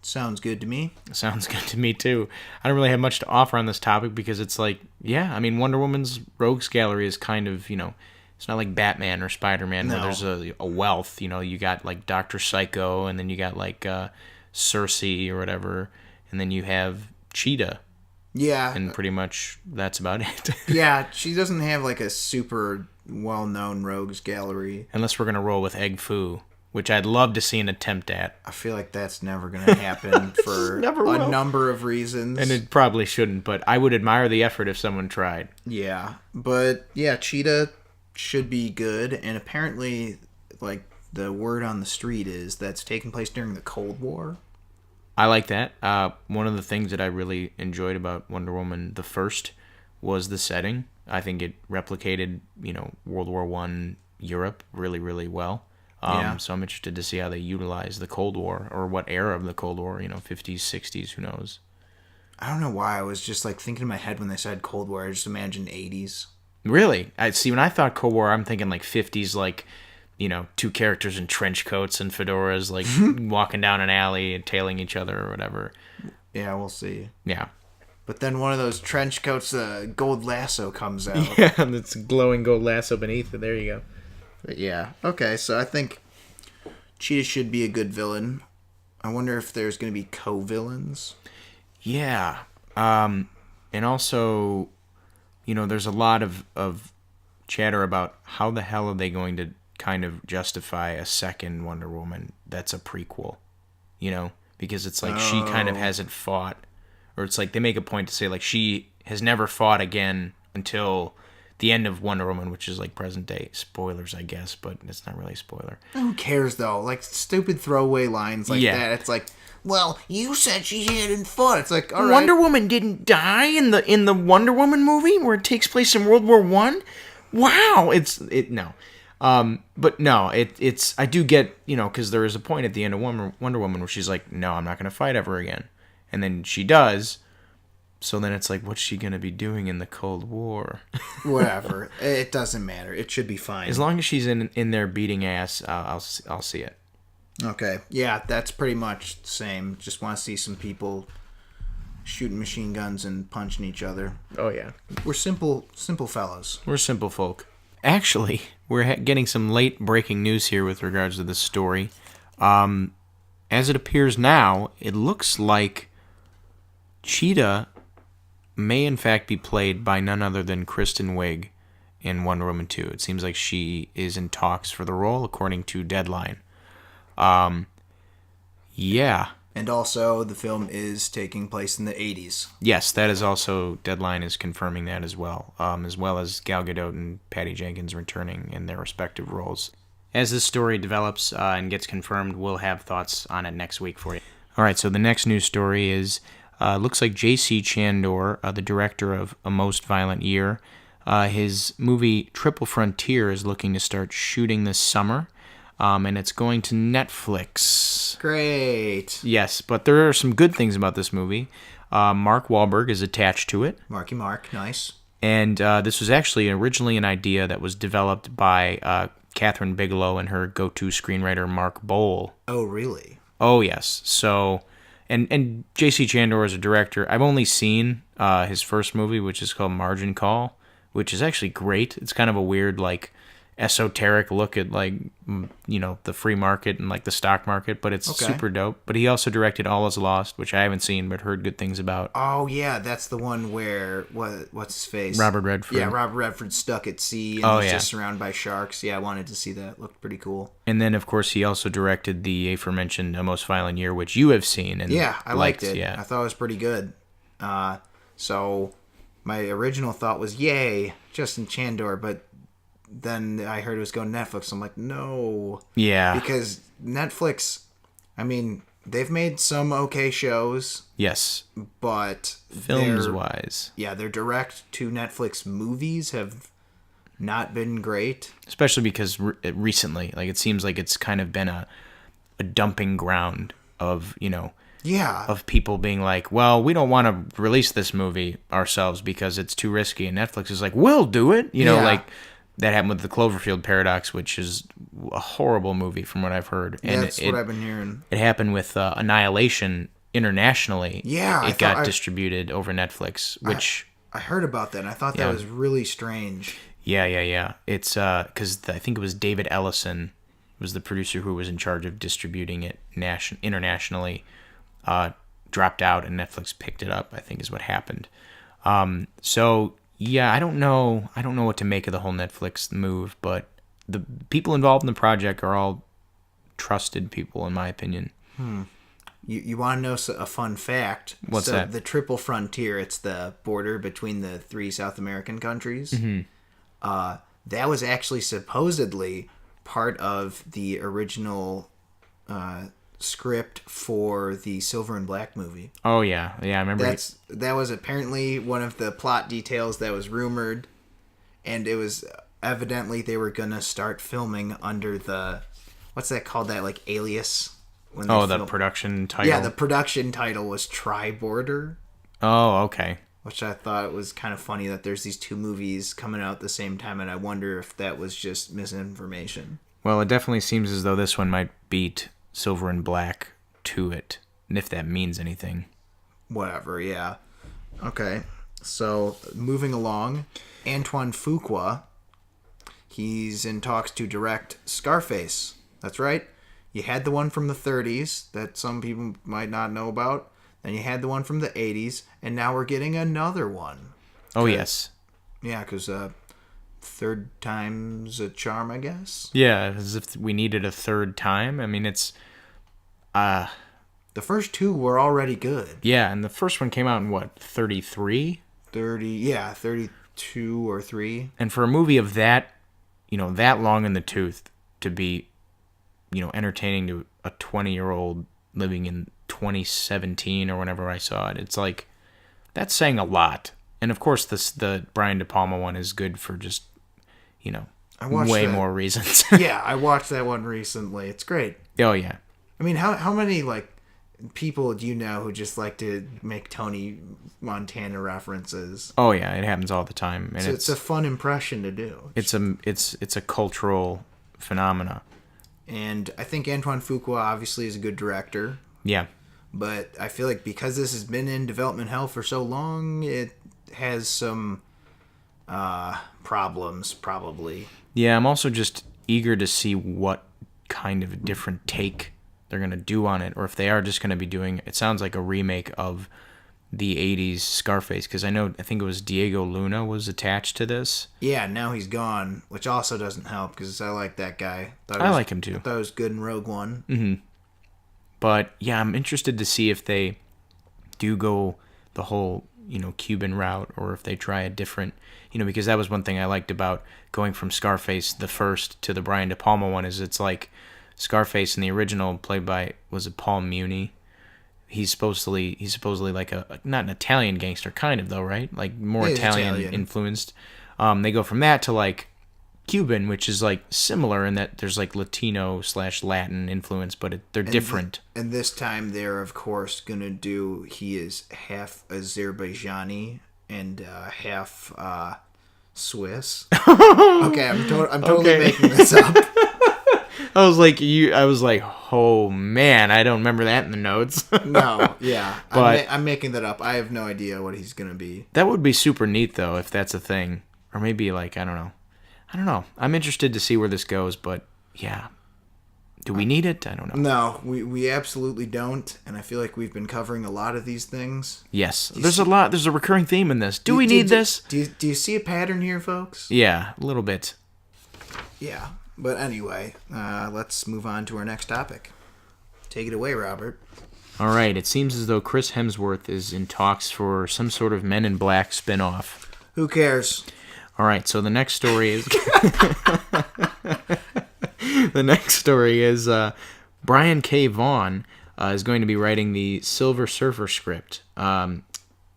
Sounds good to me. Sounds good to me, too. I don't really have much to offer on this topic because it's like, yeah, I mean, Wonder Woman's rogues gallery is kind of, it's not like Batman or Spider-Man where there's a wealth. You got like Dr. Psycho, and then you got like Cersei or whatever, and then you have Cheetah. Yeah. And pretty much that's about it. Yeah, she doesn't have like a super well-known rogues gallery. Unless we're going to roll with Egg Foo, which I'd love to see an attempt at. I feel like that's never going to happen for a number of reasons. And it probably shouldn't, but I would admire the effort if someone tried. Yeah, but yeah, Cheetah should be good, and apparently, like, the word on the street is that's taking place during the Cold War. I like that. One of the things that I really enjoyed about Wonder Woman the first was the setting. I think it replicated, World War I Europe really, really well. So I'm interested to see how they utilize the Cold War, or what era of the Cold War, 50s, 60s, who knows. I don't know why I was just like thinking in my head when they said Cold War, I just imagined 80s. Really? I see. When I thought Cold War, I'm thinking like 50s, like, 2 characters in trench coats and fedoras, like walking down an alley and tailing each other or whatever. Yeah, we'll see. Yeah. But then one of those trench coats, gold lasso comes out. Yeah, and it's glowing gold lasso beneath it. There you go. But yeah. Okay, so I think Cheetah should be a good villain. I wonder if there's going to be co-villains. Yeah. And also, there's a lot of chatter about how the hell are they going to kind of justify a second Wonder Woman that's a prequel, because it's like she kind of hasn't fought, or it's like they make a point to say like she has never fought again until the end of Wonder Woman, which is like present day. Spoilers, I guess, but it's not really a spoiler. Who cares though? Like stupid throwaway lines like that. It's like well, you said she hadn't fought. It's like, all right. Wonder Woman didn't die in the Wonder Woman movie where it takes place in World War One. Wow, no. But no, it's I do get, because there is a point at the end of Wonder Woman where she's like, no, I'm not going to fight ever again. And then she does. So then it's like, what's she going to be doing in the Cold War? Whatever. It doesn't matter. It should be fine. As long as she's in there beating ass, I'll see it. Okay. Yeah, that's pretty much the same. Just want to see some people shooting machine guns and punching each other. Oh, yeah. We're simple fellows. We're simple folk. Actually, we're getting some late breaking news here with regards to this story. As it appears now, it looks like Cheetah may in fact be played by none other than Kristen Wiig in Wonder Woman 2. It seems like she is in talks for the role, according to Deadline. Yeah. And also, the film is taking place in the 80s. Yes, that is also, Deadline is confirming that as well as Gal Gadot and Patty Jenkins returning in their respective roles. As this story develops and gets confirmed, we'll have thoughts on it next week for you. All right, so the next news story is, looks like J.C. Chandor, the director of A Most Violent Year, his movie Triple Frontier is looking to start shooting this summer. And it's going to Netflix. Great. Yes, but there are some good things about this movie. Mark Wahlberg is attached to it. Marky Mark, nice. And this was actually originally an idea that was developed by Catherine Bigelow and her go-to screenwriter, Mark Bowl. Oh, really? Oh, yes. So, and J.C. Chandor is a director. I've only seen his first movie, which is called Margin Call, which is actually great. It's kind of a weird, esoteric look at the free market and the stock market, but it's super dope. But he also directed All Is Lost, which I haven't seen but heard good things about. Oh yeah, that's the one where what's his face? Robert Redford. Yeah, Robert Redford stuck at sea and he's just surrounded by sharks. Yeah, I wanted to see that. It looked pretty cool. And then of course he also directed the aforementioned A Most Violent Year, which you have seen and yeah, I liked it. Yeah. I thought it was pretty good. So my original thought was yay, Justin Chandor, but then I heard it was going to Netflix. I'm like, no. Yeah. Because Netflix, I mean, they've made some okay shows. Yes. But films-wise. Yeah, their direct-to-Netflix movies have not been great. Especially because recently, it seems like it's kind of been a dumping ground of, Yeah. of people being like, well, we don't want to release this movie ourselves because it's too risky. And Netflix is like, we'll do it. That happened with the Cloverfield Paradox, which is a horrible movie from what I've heard. And that's what I've been hearing. It happened with Annihilation internationally. Yeah. It got distributed over Netflix, which... I heard about that, and I thought that was really strange. Yeah. It's because I think it was David Ellison was the producer who was in charge of distributing it internationally, dropped out, and Netflix picked it up, I think is what happened. Yeah, I don't know what to make of the whole Netflix move, but the people involved in the project are all trusted people, in my opinion. You want to know a fun fact? What's that? The Triple Frontier, it's the border between the 3 South American countries. Mm-hmm. That was actually supposedly part of the original script for the Silver and Black movie. Oh yeah, I remember. That was apparently one of the plot details that was rumored, and it was evidently they were gonna start filming under the what's that called? That alias. The production title. Yeah, the production title was Tri-Border. Oh, okay. Which I thought was kind of funny that there's these two movies coming out at the same time, and I wonder if that was just misinformation. Well, it definitely seems as though this one might beat Silver and Black to it, and if that means anything. Whatever, yeah. Okay, so moving along, Antoine Fuqua, he's in talks to direct Scarface. That's right. You had the one from the 30s that some people might not know about, then you had the one from the 80s, and now we're getting another one. Oh, yes. Yeah, because third time's a charm, I guess. Yeah, as if we needed a third time. I mean, it's... The first two were already good. Yeah, and the first one came out in, 33? 32 or 3. And for a movie of that, that long in the tooth to be, entertaining to a 20-year-old living in 2017 or whenever I saw it. It's like, that's saying a lot. And of course, the Brian De Palma one is good for just, way more reasons. Yeah, I watched that one recently. It's great. Oh, yeah. I mean, how many, people do you know who just like to make Tony Montana references? Oh, yeah, it happens all the time. And so it's a fun impression to do. It's a cultural phenomena. And I think Antoine Fuqua obviously is a good director. Yeah. But I feel like because this has been in development hell for so long, it has some problems, probably. Yeah, I'm also just eager to see what kind of a different take they're going to do on it, or if they are just going to be doing, it sounds like a remake of the 80s Scarface, because I think it was Diego Luna was attached to this. Yeah, now he's gone, which also doesn't help, because I like that guy. I like him too. I thought it was good in Rogue One. Mm-hmm. But, yeah, I'm interested to see if they do go the whole, Cuban route, or if they try a different, because that was one thing I liked about going from Scarface, the first, to the Brian De Palma one, is it's like Scarface in the original, played by, was it Paul Muni? He's supposedly like not an Italian gangster, kind of, though, right? Like, more Italian influenced. They go from that to, like, Cuban, which is, like, similar in that there's, like, Latino/Latin influence, but they're different. And this time they're, of course, going to do, he is half Azerbaijani and half Swiss. Okay, I'm totally making this up. I was like, oh man, I don't remember that in the notes. No, yeah, but I'm making that up. I have no idea what he's gonna be. That would be super neat though, if that's a thing, or maybe like I don't know. I'm interested to see where this goes, but yeah, do we need it? I don't know. No, we absolutely don't, and I feel like we've been covering a lot of these things. Yes, there's a recurring theme in this. Do we need this? Do you see a pattern here, folks? Yeah, a little bit. Yeah. But anyway, let's move on to our next topic. Take it away, Robert. All right. It seems as though Chris Hemsworth is in talks for some sort of Men in Black spinoff. Who cares? All right. So the next story is Brian K. Vaughn is going to be writing the Silver Surfer script. And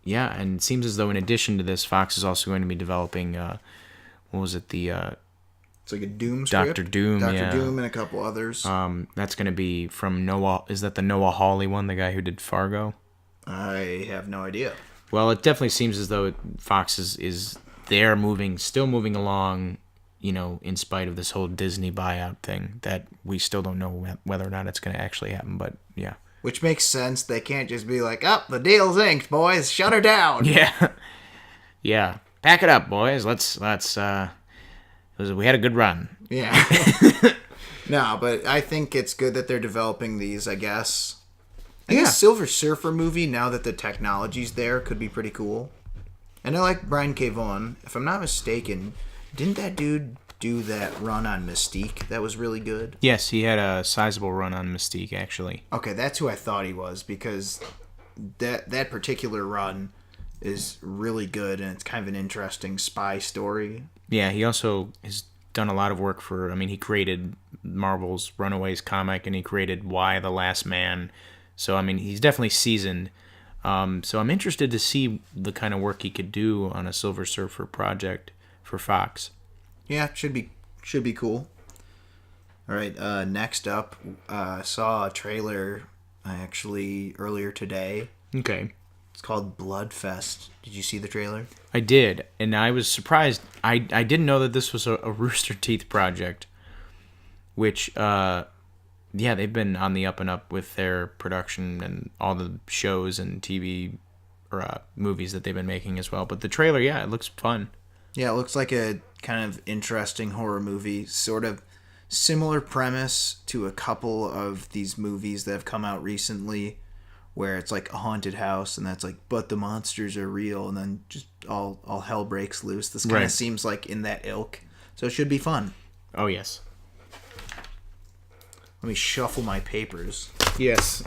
it seems as though in addition to this, Fox is also going to be developing It's like a Doom script. Dr. Doom, Dr. Doom and a couple others. That's going to be from Noah. Is that the Noah Hawley one, the guy who did Fargo? I have no idea. Well, it definitely seems as though Fox is there still moving along, in spite of this whole Disney buyout thing that we still don't know whether or not it's going to actually happen, but yeah. Which makes sense. They can't just be like, the deal's inked, boys. Shut her down. Yeah. Yeah. Pack it up, boys. Let's we had a good run. Yeah. No, but I think it's good that they're developing these, I guess. I guess Silver Surfer movie, now that the technology's there, could be pretty cool. And I like Brian K. Vaughan. If I'm not mistaken, didn't that dude do that run on Mystique that was really good? Yes, he had a sizable run on Mystique, actually. Okay, that's who I thought he was, because that particular run is really good, and it's kind of an interesting spy story. Yeah, he also has done a lot of work he created Marvel's Runaways comic, and he created Y: The Last Man. So, he's definitely seasoned. So I'm interested to see the kind of work he could do on a Silver Surfer project for Fox. Yeah, should be cool. All right, next up, saw a trailer actually earlier today. Okay. It's called Bloodfest. Did you see the trailer? I did, and I was surprised. I didn't know that this was a Rooster Teeth project, which, they've been on the up and up with their production and all the shows and TV or movies that they've been making as well. But the trailer, it looks fun. Yeah, it looks like a kind of interesting horror movie, sort of similar premise to a couple of these movies that have come out recently, where it's like a haunted house, and that's like, but the monsters are real, and then just all hell breaks loose. This kind of seems like in that ilk, so it should be fun. Oh, yes. Let me shuffle my papers. Yes.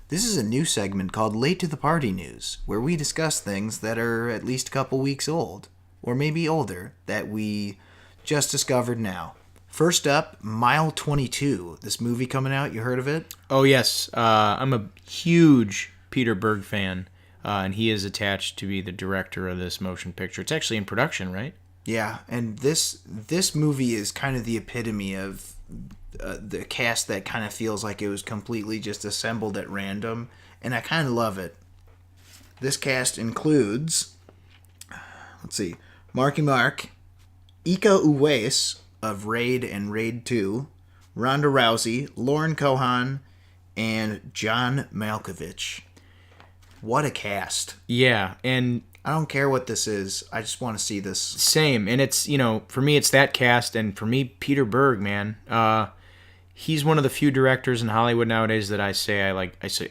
This is a new segment called Late to the Party News, where we discuss things that are at least a couple weeks old, or maybe older, that we just discovered now. First up, Mile 22. This movie coming out. You heard of it? Oh, yes. I'm a huge Peter Berg fan, and he is attached to be the director of this motion picture. It's actually in production, right? Yeah, and this movie is kind of the epitome of the cast that kind of feels like it was completely just assembled at random, and I kind of love it. This cast includes, let's see, Marky Mark, Iko Uwais of Raid and Raid 2, Ronda Rousey, Lauren Cohan, and John Malkovich. What a cast. Yeah, and I don't care what this is. I just want to see this. Same, and it's, for me, it's that cast, and for me, Peter Berg, man. He's one of the few directors in Hollywood nowadays that I say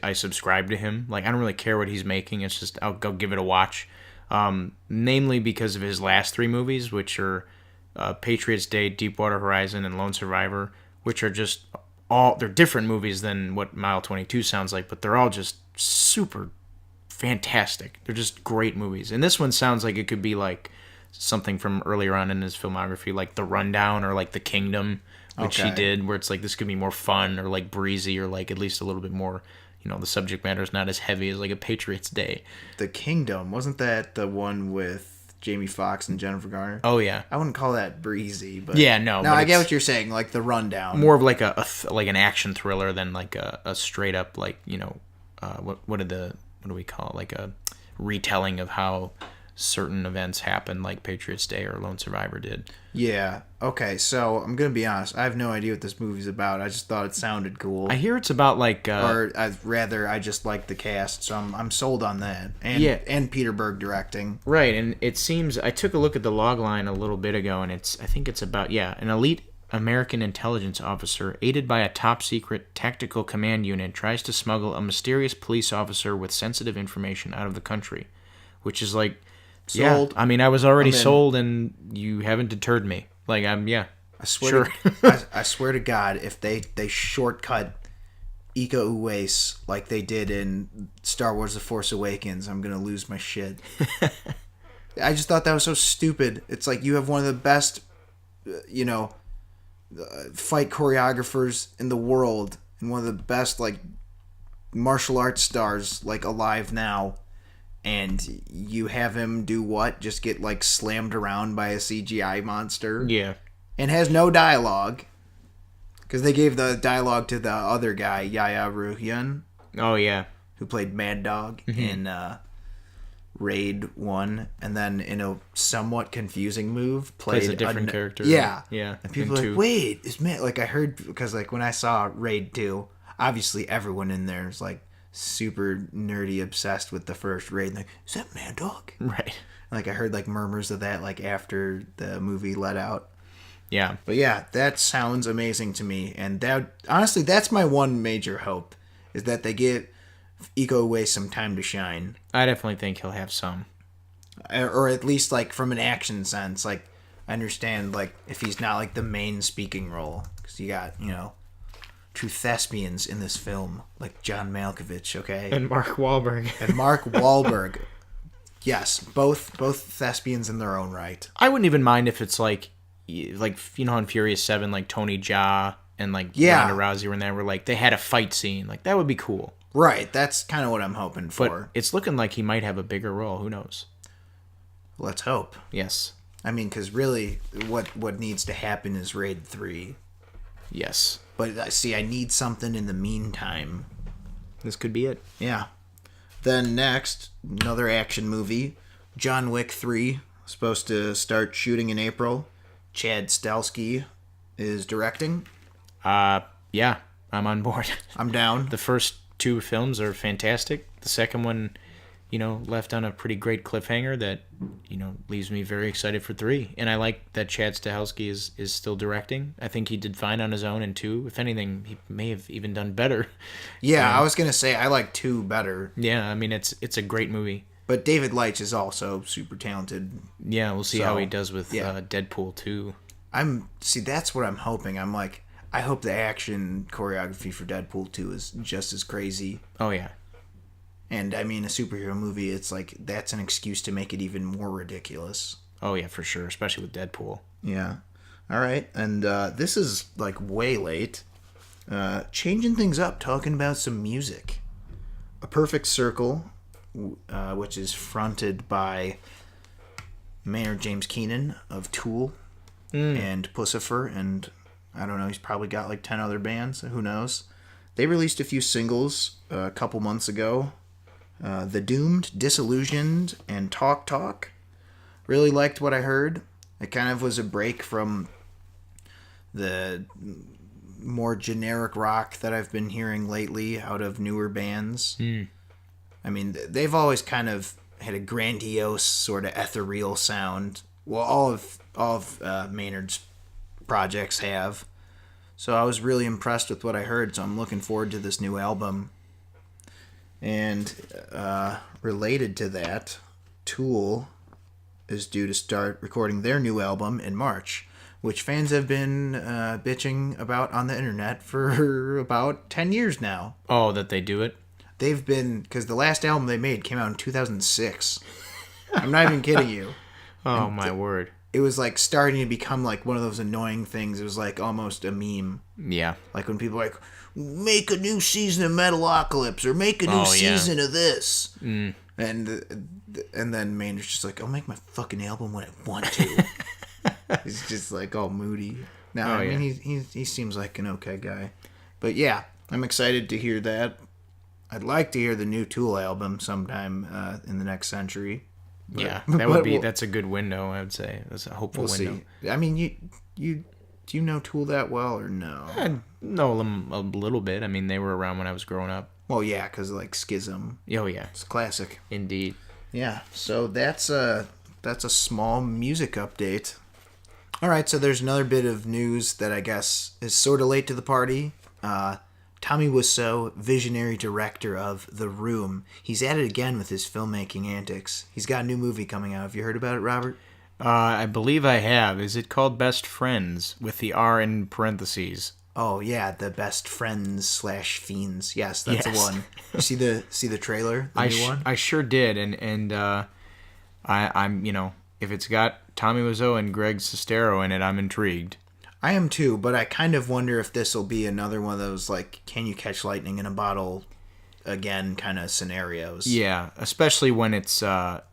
I subscribe to him. Like, I don't really care what he's making. It's just, I'll go give it a watch. Namely because of his last 3 movies, which are Patriots Day, Deepwater Horizon, and Lone Survivor, which are just they're different movies than what Mile 22 sounds like, but they're all just super fantastic. They're just great movies. And this one sounds like it could be like something from earlier on in his filmography, like The Rundown or like The Kingdom, which he did, where it's like this could be more fun or like breezy or like at least a little bit more, the subject matter is not as heavy as like a Patriots Day. The Kingdom, wasn't that the one with Jamie Foxx and Jennifer Garner? Oh yeah. I wouldn't call that breezy, but yeah, no. No, I get what you're saying, like The Rundown. More of like like an action thriller than like a straight up like what do we call it? Like a retelling of how certain events happen, like Patriots Day or Lone Survivor did. Yeah. Okay, so I'm gonna be honest. I have no idea what this movie's about. I just thought it sounded cool. I hear it's about like, I just like the cast, so I'm sold on that. And Peter Berg directing. Right, and it seems I took a look at the log line a little bit ago, and I think it's about an elite American intelligence officer, aided by a top-secret tactical command unit, tries to smuggle a mysterious police officer with sensitive information out of the country, which is like, sold. Yeah, I mean, I was already sold, and you haven't deterred me. Like, I swear to, I swear to God, if they shortcut Iko Uwais like they did in Star Wars The Force Awakens, I'm gonna lose my shit. I just thought that was so stupid. It's like you have one of the best, fight choreographers in the world and one of the best like martial arts stars like alive now, and you have him do what? Just get like slammed around by a CGI monster. Yeah. And has no dialogue, because they gave the dialogue to the other guy, Yaya Ruhian. Oh yeah, who played Mad Dog in Raid 1, and then in a somewhat confusing move plays a different character. Yeah. Yeah. And people are like, wait, is Matt, like I heard, because like when I saw Raid 2, obviously everyone in there is like super nerdy obsessed with the first Raid, and like, is that Mad Dog? Right. Like I heard like murmurs of that like after the movie let out. Yeah. But yeah, that sounds amazing to me, and that honestly that's my one major hope, is that they give Iko Uwais some time to shine. I definitely think he'll have some. Or at least, like, from an action sense. Like, I understand, like, if he's not, like, the main speaking role. Because you got, true thespians in this film. Like John Malkovich, okay? And Mark Wahlberg. And Mark Wahlberg. Yes, both thespians in their own right. I wouldn't even mind if it's, like in Furious 7, like, Tony Jaa and, like, Ronda Rousey were in there. Where, like, they had a fight scene. Like, that would be cool. Right, that's kind of what I'm hoping for. But it's looking like he might have a bigger role. Who knows? Let's hope. Yes. I mean, because really, what needs to happen is Raid 3. Yes. But, see, I need something in the meantime. This could be it. Yeah. Then next, another action movie. John Wick 3. Supposed to start shooting in April. Chad Stahelski is directing. Yeah. I'm on board. I'm down. The first 2 films are fantastic. The second one, left on a pretty great cliffhanger that, leaves me very excited for 3. And I like that Chad Stahelski is still directing. I think he did fine on his own in 2. If anything, he may have even done better. Yeah, I was going to say I like 2 better. Yeah, I mean, it's a great movie. But David Leitch is also super talented. Yeah, we'll see how he does with Deadpool 2. That's what I'm hoping. I'm like, I hope the action choreography for Deadpool 2 is just as crazy. Oh, yeah. And, I mean, a superhero movie, it's like, that's an excuse to make it even more ridiculous. Oh, yeah, for sure, especially with Deadpool. Yeah. All right, and this is like way late. Changing things up, talking about some music. A Perfect Circle, which is fronted by Maynard James Keenan of Tool and Pussifer, and I don't know, he's probably got like 10 other bands, who knows. They released a few singles a couple months ago. The Doomed, Disillusioned, and Talk Talk. Really liked what I heard. It kind of was a break from the more generic rock that I've been hearing lately out of newer bands. I mean, they've always kind of had a grandiose sort of ethereal sound. Well, all of Maynard's projects have. So I was really impressed with what I heard, so I'm looking forward to this new album. And related to that, Tool is due to start recording their new album in March, which fans have been bitching about on the internet for about 10 years now. Oh, that they do it? They've been, because the last album they made came out in 2006. I'm not even kidding you. Oh, my word. It was like starting to become like one of those annoying things. It was like almost a meme. Yeah. Like when people are like, make a new season of Metalocalypse or make a new season of this. And then Maynard's just like, I'll make my fucking album when I want to. He's just like all moody. No, I mean, he seems like an okay guy. But yeah, I'm excited to hear that. I'd like to hear the new Tool album sometime in the next century. But, yeah, that's a good window, I would say. That's a hopeful window. See. I mean, do you know Tool that well or no? I know them a little bit. I mean, they were around when I was growing up. Well, yeah, because like Schism. Oh yeah, it's classic. Indeed. Yeah, so that's a small music update. All right, so there's another bit of news that I guess is sort of late to the party. Tommy Wiseau, visionary director of The Room. He's at it again with his filmmaking antics. He's got a new movie coming out. Have you heard about it, Robert? I believe I have. Is it called Best Friends with the R in parentheses? Oh yeah, the Best Friends / Fiends. Yes, that's the one. You see the trailer? The new one? I sure did, and I'm if it's got Tommy Wiseau and Greg Sestero in it, I'm intrigued. I am too, but I kind of wonder if this will be another one of those, like, can you catch lightning in a bottle again kind of scenarios. Yeah, especially when it's not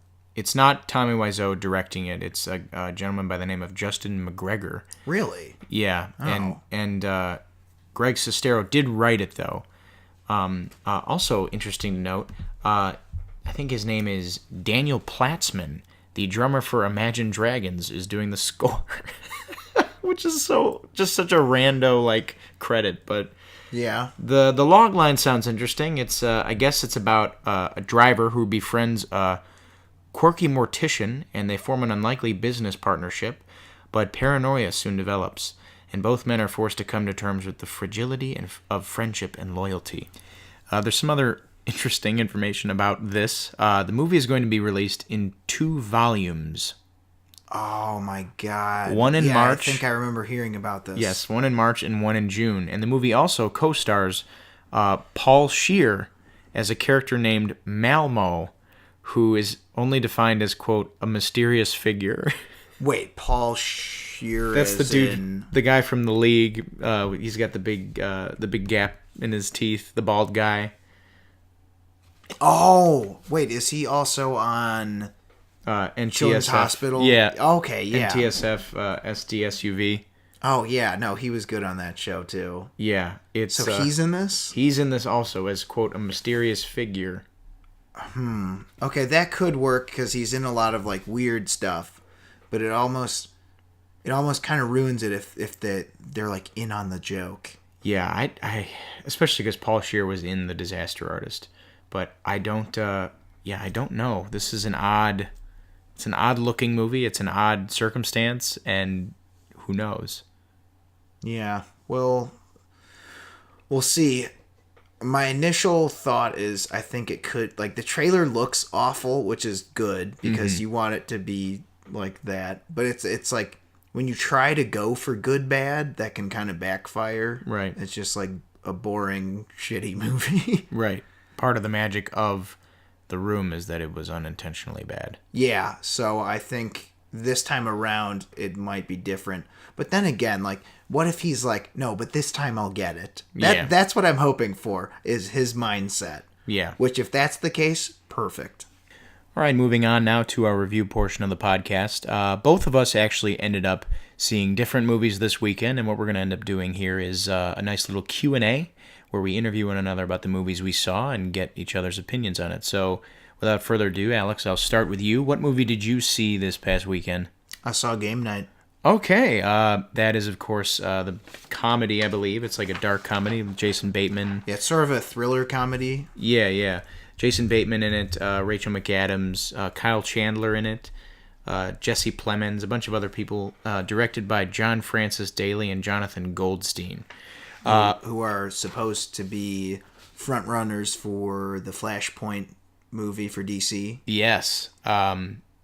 Tommy Wiseau directing it. It's a gentleman by the name of Justin McGregor. Really? Yeah, oh. and Greg Sestero did write it, though. Also, interesting to note, I think his name is Daniel Platzman, the drummer for Imagine Dragons, is doing the score. Which is just such a rando like credit, but yeah, the log line sounds interesting. It's I guess it's about a driver who befriends a quirky mortician, and they form an unlikely business partnership, but paranoia soon develops, and both men are forced to come to terms with the fragility of friendship and loyalty. There's some other interesting information about this. The movie is going to be released in 2 volumes. Oh my God. One in March. I think I remember hearing about this. Yes, one in March and one in June. And the movie also co-stars Paul Scheer as a character named Malmo, who is only defined as, quote, a mysterious figure. Wait, Paul Scheer. That's the dude, the guy from The League. He's got the big gap in his teeth, the bald guy. Oh, wait, is he also on Children's NTSF Hospital? Yeah. Okay, yeah. NTSF SDSUV. Oh, yeah, no, he was good on that show, too. Yeah. So he's in this? He's in this also as, quote, a mysterious figure. Okay, that could work because he's in a lot of, like, weird stuff. But it almost kind of ruins it if they're, like, in on the joke. Yeah, I especially because Paul Scheer was in The Disaster Artist. But I don't know. This is an odd looking movie. It's an odd circumstance, and who knows? Yeah, well, we'll see. My initial thought is I think it could, like, the trailer looks awful, which is good because you want it to be like that. But it's like when you try to go for good bad, that can kind of backfire. Right. It's just like a boring, shitty movie. Right. Part of the magic of The Room is that it was unintentionally bad. Yeah, so I think this time around it might be different. But then again, like, what if he's like, no, but this time I'll get it. That's what I'm hoping for, is his mindset. Yeah. Which, if that's the case, perfect. All right, moving on now to our review portion of the podcast. Both of us actually ended up seeing different movies this weekend, and what we're going to end up doing here is a nice little Q&A where we interview one another about the movies we saw and get each other's opinions on it. So, without further ado, Alex, I'll start with you. What movie did you see this past weekend? I saw Game Night. Okay, that is, of course, the comedy, I believe. It's like a dark comedy with Jason Bateman. Yeah, it's sort of a thriller comedy. Yeah. Jason Bateman in it, Rachel McAdams, Kyle Chandler in it, Jesse Plemons, a bunch of other people, directed by John Francis Daley and Jonathan Goldstein. Who are supposed to be frontrunners for the Flashpoint movie for DC. Yes.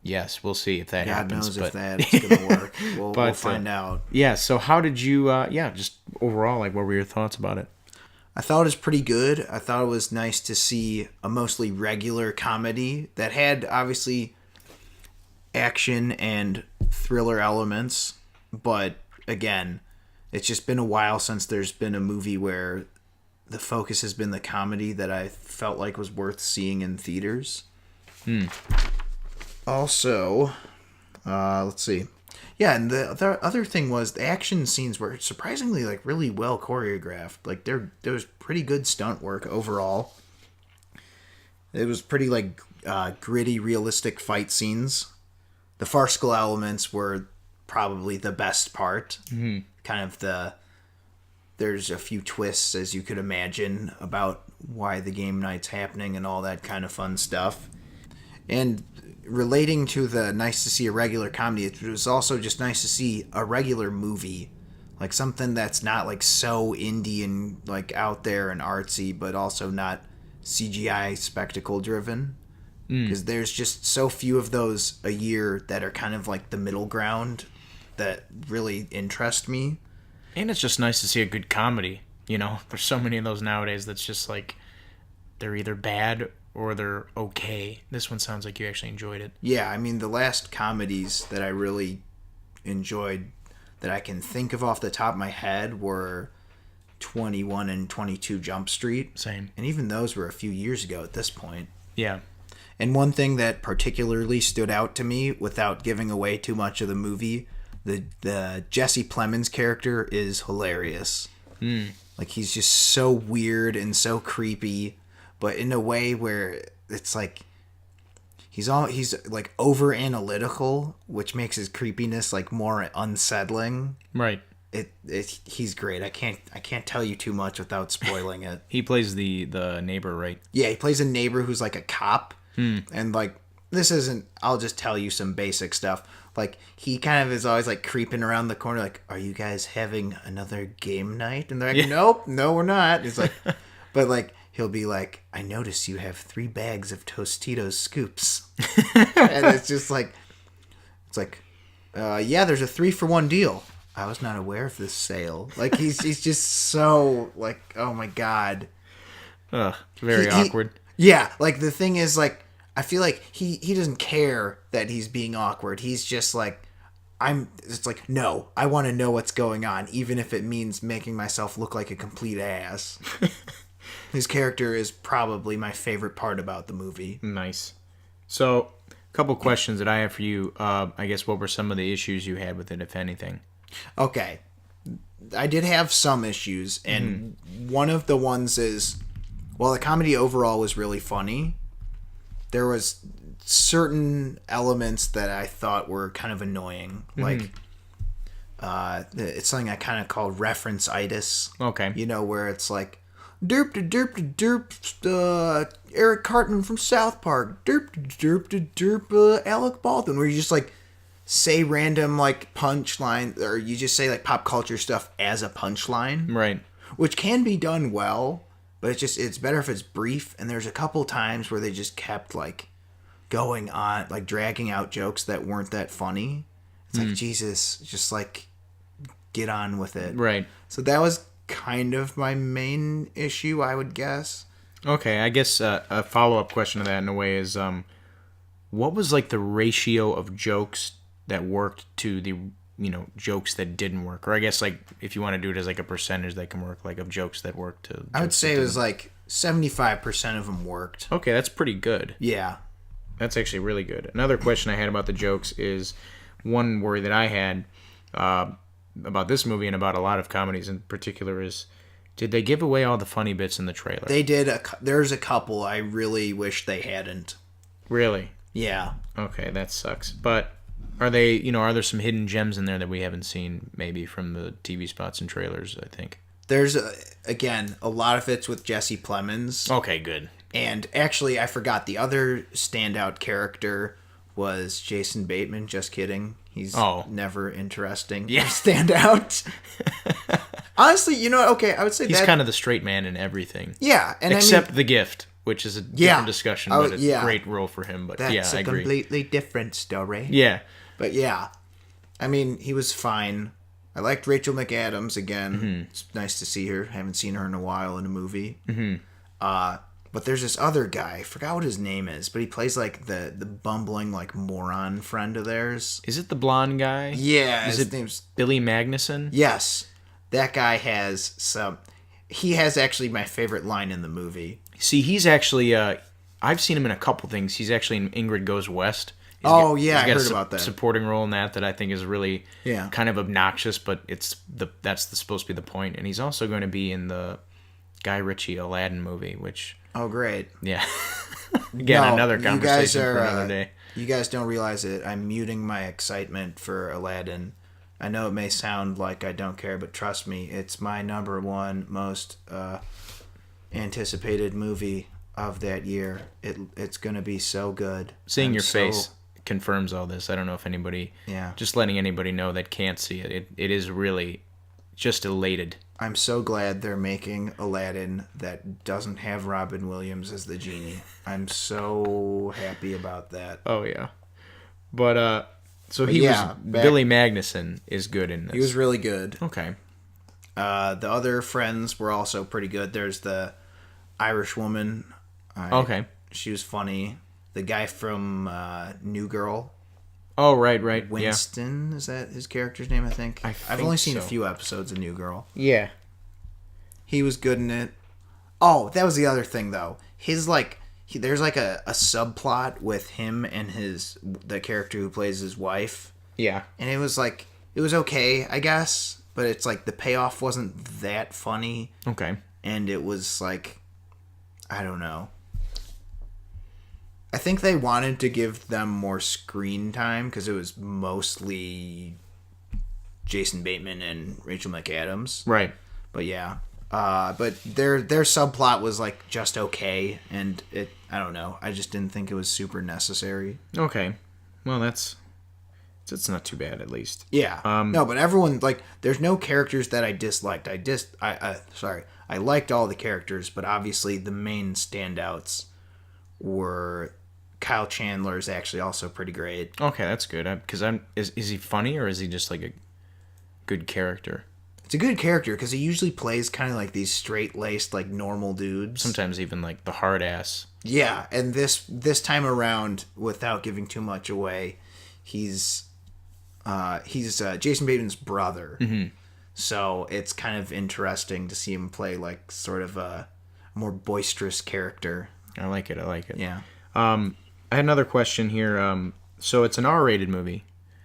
Yes, we'll see if that happens. God knows if that's going to work. We'll find out. Yeah, so how did you, just overall, like, what were your thoughts about it? I thought it was pretty good. I thought it was nice to see a mostly regular comedy that had, obviously, action and thriller elements. But, again, it's just been a while since there's been a movie where the focus has been the comedy that I felt like was worth seeing in theaters. Also, let's see. Yeah, and the other thing was the action scenes were surprisingly, like, really well choreographed. Like, there was pretty good stunt work overall. It was pretty, like, gritty, realistic fight scenes. The farcical elements were probably the best part. Mm-hmm. Kind of there's a few twists, as you could imagine, about why the game night's happening and all that kind of fun stuff. And relating to the nice to see a regular comedy, it was also just nice to see a regular movie. Like, something that's not, like, so indie and, like, out there and artsy, but also not CGI spectacle driven. Because there's just so few of those a year that are kind of like the middle ground that really interest me. And it's just nice to see a good comedy. You know, there's so many of those nowadays that's just like, they're either bad or they're okay. This one sounds like you actually enjoyed it. Yeah, I mean, the last comedies that I really enjoyed that I can think of off the top of my head were 21 and 22 Jump Street. Same. And even those were a few years ago at this point. Yeah. And one thing that particularly stood out to me, without giving away too much of the movie, the Jesse Plemons character is hilarious. Like, he's just so weird and so creepy, but in a way where it's like he's like over analytical, which makes his creepiness like more unsettling. Right. He's great. I can't tell you too much without spoiling it. He plays the neighbor, right? Yeah, he plays a neighbor who's like a cop. And, like, this isn't, I'll just tell you some basic stuff. Like, he kind of is always, like, creeping around the corner, like, are you guys having another game night? And they're like, Nope, no, we're not. It's like, but, like, he'll be like, I notice you have 3 bags of Tostitos scoops. And it's just like, yeah, there's a 3-for-1 deal. I was not aware of this sale. Like, he's just so, like, oh my God. Ugh, very awkward. Yeah, like, the thing is, like, I feel like he doesn't care that he's being awkward. He's just like, it's like, no, I want to know what's going on, even if it means making myself look like a complete ass. His character is probably my favorite part about the movie. Nice. So, a couple questions that I have for you. I guess, what were some of the issues you had with it, if anything? Okay. I did have some issues, and one of the ones is, while the comedy overall was really funny, there was certain elements that I thought were kind of annoying. Like, it's something I kind of call reference-itis. Okay. You know, where it's like, derp to derp to derp, Eric Cartman from South Park, derp to derp to derp, Alec Baldwin, where you just, like, say random, like, punchline, or you just say, like, pop culture stuff as a punchline. Right. Which can be done well, but it's better if it's brief. And there's a couple times where they just kept, like, going on, like, dragging out jokes that weren't that funny. It's like, Jesus, just, like, get on with it. Right. So that was kind of my main issue, I would guess. Okay, I guess a follow-up question to that in a way is, what was, like, the ratio of jokes that worked to the jokes that didn't work, or I guess like if you want to do it as like a percentage that can work, like of jokes that worked to. I would say it was like 75% of them worked. Okay, that's pretty good. Yeah, that's actually really good. Another question I had about the jokes is one worry that I had about this movie and about a lot of comedies in particular is, did they give away all the funny bits in the trailer? They did. There's a couple I really wish they hadn't. Really? Yeah. Okay, that sucks. But are they, are there some hidden gems in there that we haven't seen maybe from the TV spots and trailers, I think? There's, again, a lot of it's with Jesse Plemons. Okay, good. And actually, I forgot the other standout character was Jason Bateman. Just kidding. He's never interesting. Yeah. Standout. Honestly, okay, I would say he's kind of the straight man in everything. Yeah. Except The Gift, which is a different discussion, but it's a great role for him. But that's I agree. That's a completely different story. Yeah. But yeah, I mean, he was fine. I liked Rachel McAdams again. Mm-hmm. It's nice to see her. Haven't seen her in a while in a movie. Mm-hmm. But there's this other guy. I forgot what his name is, but he plays like the bumbling like moron friend of theirs. Is it the blonde guy? Yeah. His name's Billy Magnuson? Yes. That guy has some... He has actually my favorite line in the movie. See, he's actually... I've seen him in a couple things. He's actually in Ingrid Goes West. I heard about that. Supporting role in that I think is really kind of obnoxious, but that's supposed to be the point. And he's also going to be in the Guy Ritchie Aladdin movie, which... Oh, great. Yeah. Again, another conversation for another day. You guys don't realize it. I'm muting my excitement for Aladdin. I know it may sound like I don't care, but trust me, it's my number one most anticipated movie of that year. It's going to be so good. Seeing your face confirms all this. I don't know if anybody... Yeah. Just letting anybody know that can't see it. It is really just elated. I'm so glad they're making Aladdin that doesn't have Robin Williams as the genie. I'm so happy about that. Oh, yeah. But, Billy Magnuson is good in this. He was really good. Okay. The other friends were also pretty good. There's the Irish woman. Okay. She was funny. The guy from New Girl. Oh, right. Winston, is that his character's name, I think? I've only seen a few episodes of New Girl. Yeah. He was good in it. Oh, that was the other thing, though. His, there's a subplot with him and the character who plays his wife. Yeah. And it was okay, I guess. But it's the payoff wasn't that funny. Okay. And it was I don't know. I think they wanted to give them more screen time because it was mostly Jason Bateman and Rachel McAdams. Right. But yeah. But their subplot was just okay, and I don't know. I just didn't think it was super necessary. Okay. Well, it's not too bad at least. Yeah. No, but everyone there's no characters that I disliked. I liked all the characters, but obviously the main standouts were Kyle Chandler is actually also pretty great. Okay, that's good. Because is he funny or is he just a good character? It's a good character because he usually plays kind of these straight-laced, normal dudes. Sometimes even the hard ass. Yeah, and this time around, without giving too much away, he's Jason Bateman's brother. Mm-hmm. So it's kind of interesting to see him play sort of a more boisterous character. I like it. Yeah. I had another question here. So it's an R-rated movie.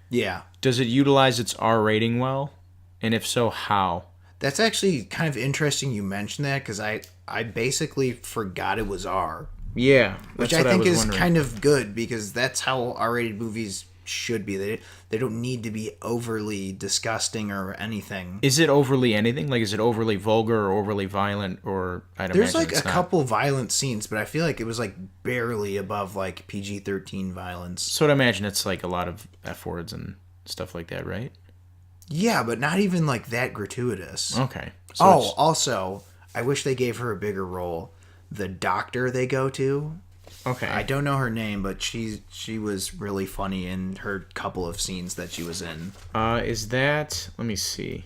Yeah. Does it utilize its R rating well? And if so, how? That's actually kind of interesting you mentioned that because I basically forgot it was R. Yeah. Which I think is kind of good because that's how R-rated movies should be. They don't need to be overly disgusting or anything. Is it overly anything? Is it overly vulgar or overly violent? Or There's a couple violent scenes, but I feel like it was barely above PG-13 violence. So I'd imagine it's a lot of F words and stuff like that, right? Yeah, but not even that gratuitous. Okay. So also, I wish they gave her a bigger role. The doctor they go to. Okay. I don't know her name, but she was really funny in her couple of scenes that she was in. Is that... Let me see.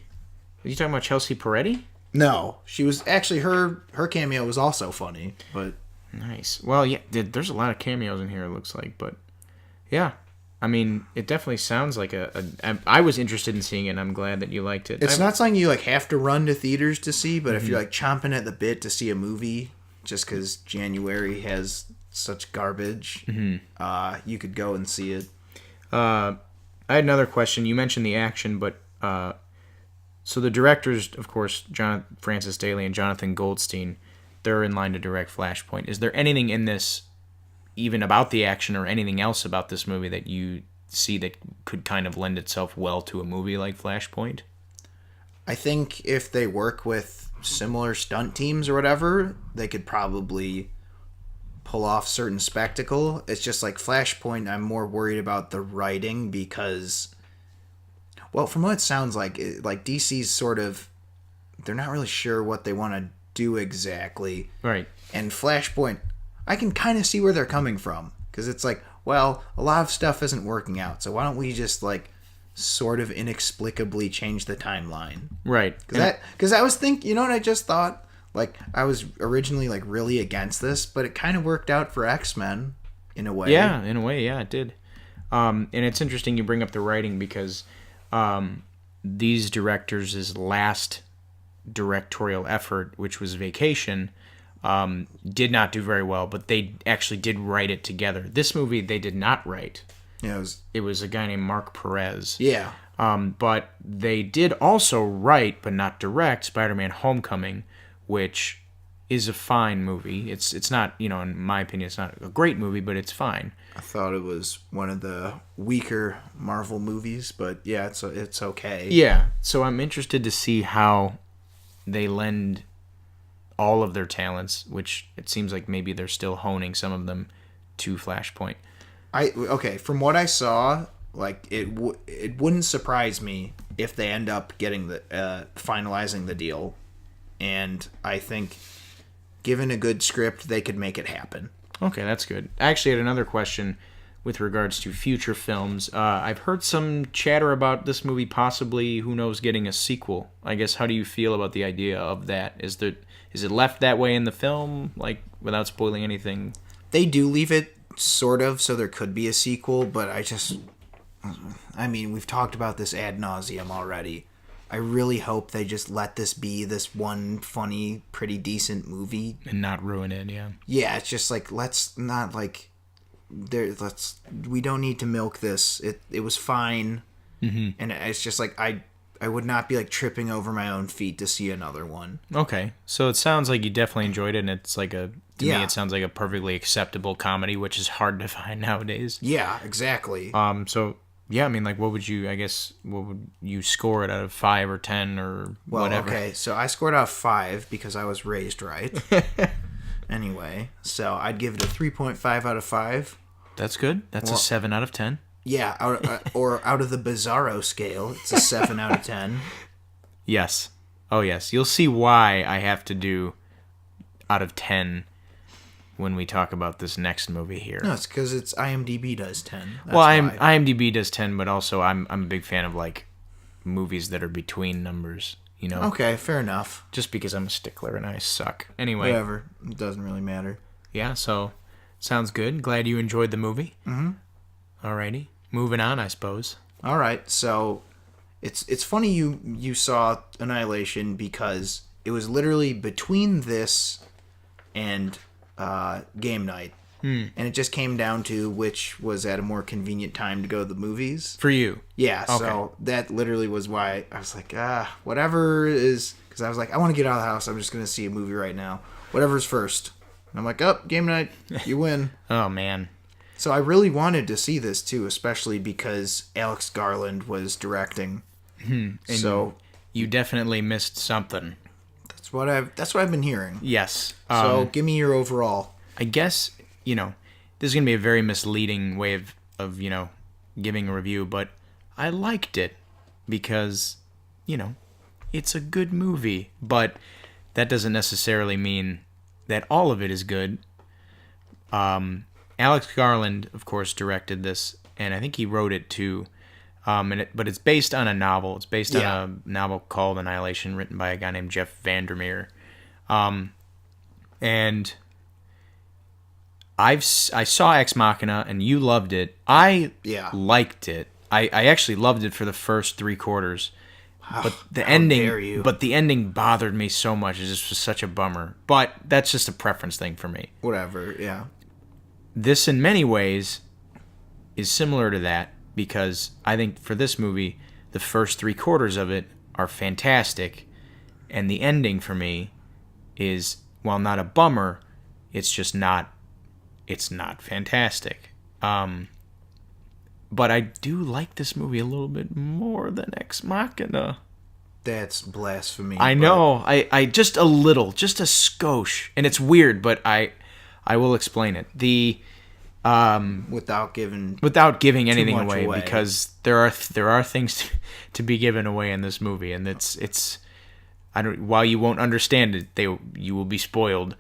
Are you talking about Chelsea Peretti? No. She was... Actually, her cameo was also funny, but... Nice. Well, yeah, there's a lot of cameos in here, it looks like, but... Yeah. I mean, it definitely sounds like I was interested in seeing it, and I'm glad that you liked it. It's not something you like have to run to theaters to see, but if you're like chomping at the bit to see a movie, just because January has such garbage, you could go and see it. I had another question. You mentioned the action, but so the directors, of course, Francis Daly and Jonathan Goldstein, they're in line to direct Flashpoint. Is there anything in this, even about the action or anything else about this movie, that you see that could kind of lend itself well to a movie like Flashpoint? I think if they work with similar stunt teams or whatever, they could probably pull off certain spectacle. It's just like Flashpoint, I'm more worried about the writing because, well, from what it sounds like DC's sort of, they're not really sure what they want to do exactly. Right. And Flashpoint, I can kind of see where they're coming from. Because it's like, well, a lot of stuff isn't working out. So why don't we just, like, sort of inexplicably change the timeline? Right. Because I was thinking, you know what I just thought? Like, I was originally, like, really against this, but it kind of worked out for X-Men in a way. Yeah, in a way, yeah, it did. And it's interesting you bring up the writing because these directors' last directorial effort, which was Vacation, did not do very well, but they actually did write it together. This movie they did not write. Yeah, it was a guy named Mark Perez. Yeah. But they did also write, but not direct, Spider-Man Homecoming, which is a fine movie. It's not, in my opinion, it's not a great movie, but it's fine. I thought it was one of the weaker Marvel movies, but yeah, it's okay. Yeah, so I'm interested to see how they lend all of their talents, which it seems like maybe they're still honing some of them, to Flashpoint. From what I saw, like it wouldn't surprise me if they end up getting finalizing the deal, and I think given a good script, they could make it happen. Okay, that's good. I actually had another question with regards to future films. I've heard some chatter about this movie possibly, who knows, getting a sequel. I guess, how do you feel about the idea of that? Is it left that way in the film, like, without spoiling anything? They do leave it, sort of, so there could be a sequel, but we've talked about this ad nauseum already. I really hope they just let this be this one funny, pretty decent movie. And not ruin it, yeah. Yeah, it's just like, let's not, like... we don't need to milk this. It was fine, and it's just like I would not be like tripping over my own feet to see another one. Okay, so it sounds like you definitely enjoyed it, and it's like to me it sounds like a perfectly acceptable comedy, which is hard to find nowadays. Yeah, exactly. So yeah, I mean, like, what would you score it out of 5 or 10 or whatever? Okay, so I scored out of 5 because I was raised right. Anyway, so I'd give it a 3.5 out of 5. That's good. That's a 7 out of 10. Yeah, or out of the Bizarro scale, it's a 7 out of 10. Yes. Oh, yes. You'll see why I have to do out of 10 when we talk about this next movie here. No, it's because IMDb does 10. That's IMDb does 10, but also I'm a big fan of, like, movies that are between numbers. Okay, fair enough. Just because I'm a stickler and I suck. Anyway. Whatever. It doesn't really matter. Yeah, so sounds good. Glad you enjoyed the movie. Mm-hmm. Alrighty. Moving on, I suppose. Alright, so it's funny you saw Annihilation because it was literally between this and game night. And it just came down to which was at a more convenient time to go to the movies. For you? Yeah, okay. So that literally was why I was like, whatever is... Because I was like, I want to get out of the house. I'm just going to see a movie right now. Whatever's first. And I'm like, game night. You win. Oh, man. So I really wanted to see this, too, especially because Alex Garland was directing. So you definitely missed something. That's what I've been hearing. Yes. So give me your overall. I guess... this is going to be a very misleading way of giving a review, but I liked it because, it's a good movie. But that doesn't necessarily mean that all of it is good. Alex Garland, of course, directed this, and I think he wrote it too. But it's based on a novel. It's based on a novel called Annihilation, written by a guy named Jeff Vandermeer. And... I saw Ex Machina, and you loved it. I liked it. I actually loved it for the first 3/4. But the ending bothered me so much. It just was such a bummer. But that's just a preference thing for me. Whatever, yeah. This, in many ways, is similar to that, because I think for this movie, the first 3/4 of it are fantastic, and the ending for me is, while not a bummer, it's just not. It's not fantastic. But I do like this movie a little bit more than Ex Machina. That's blasphemy. I know. I just a little, just a skosh. And it's weird, but I will explain it. Without giving anything away, because there are things to be given away in this movie, and it's while you won't understand it, you will be spoiled.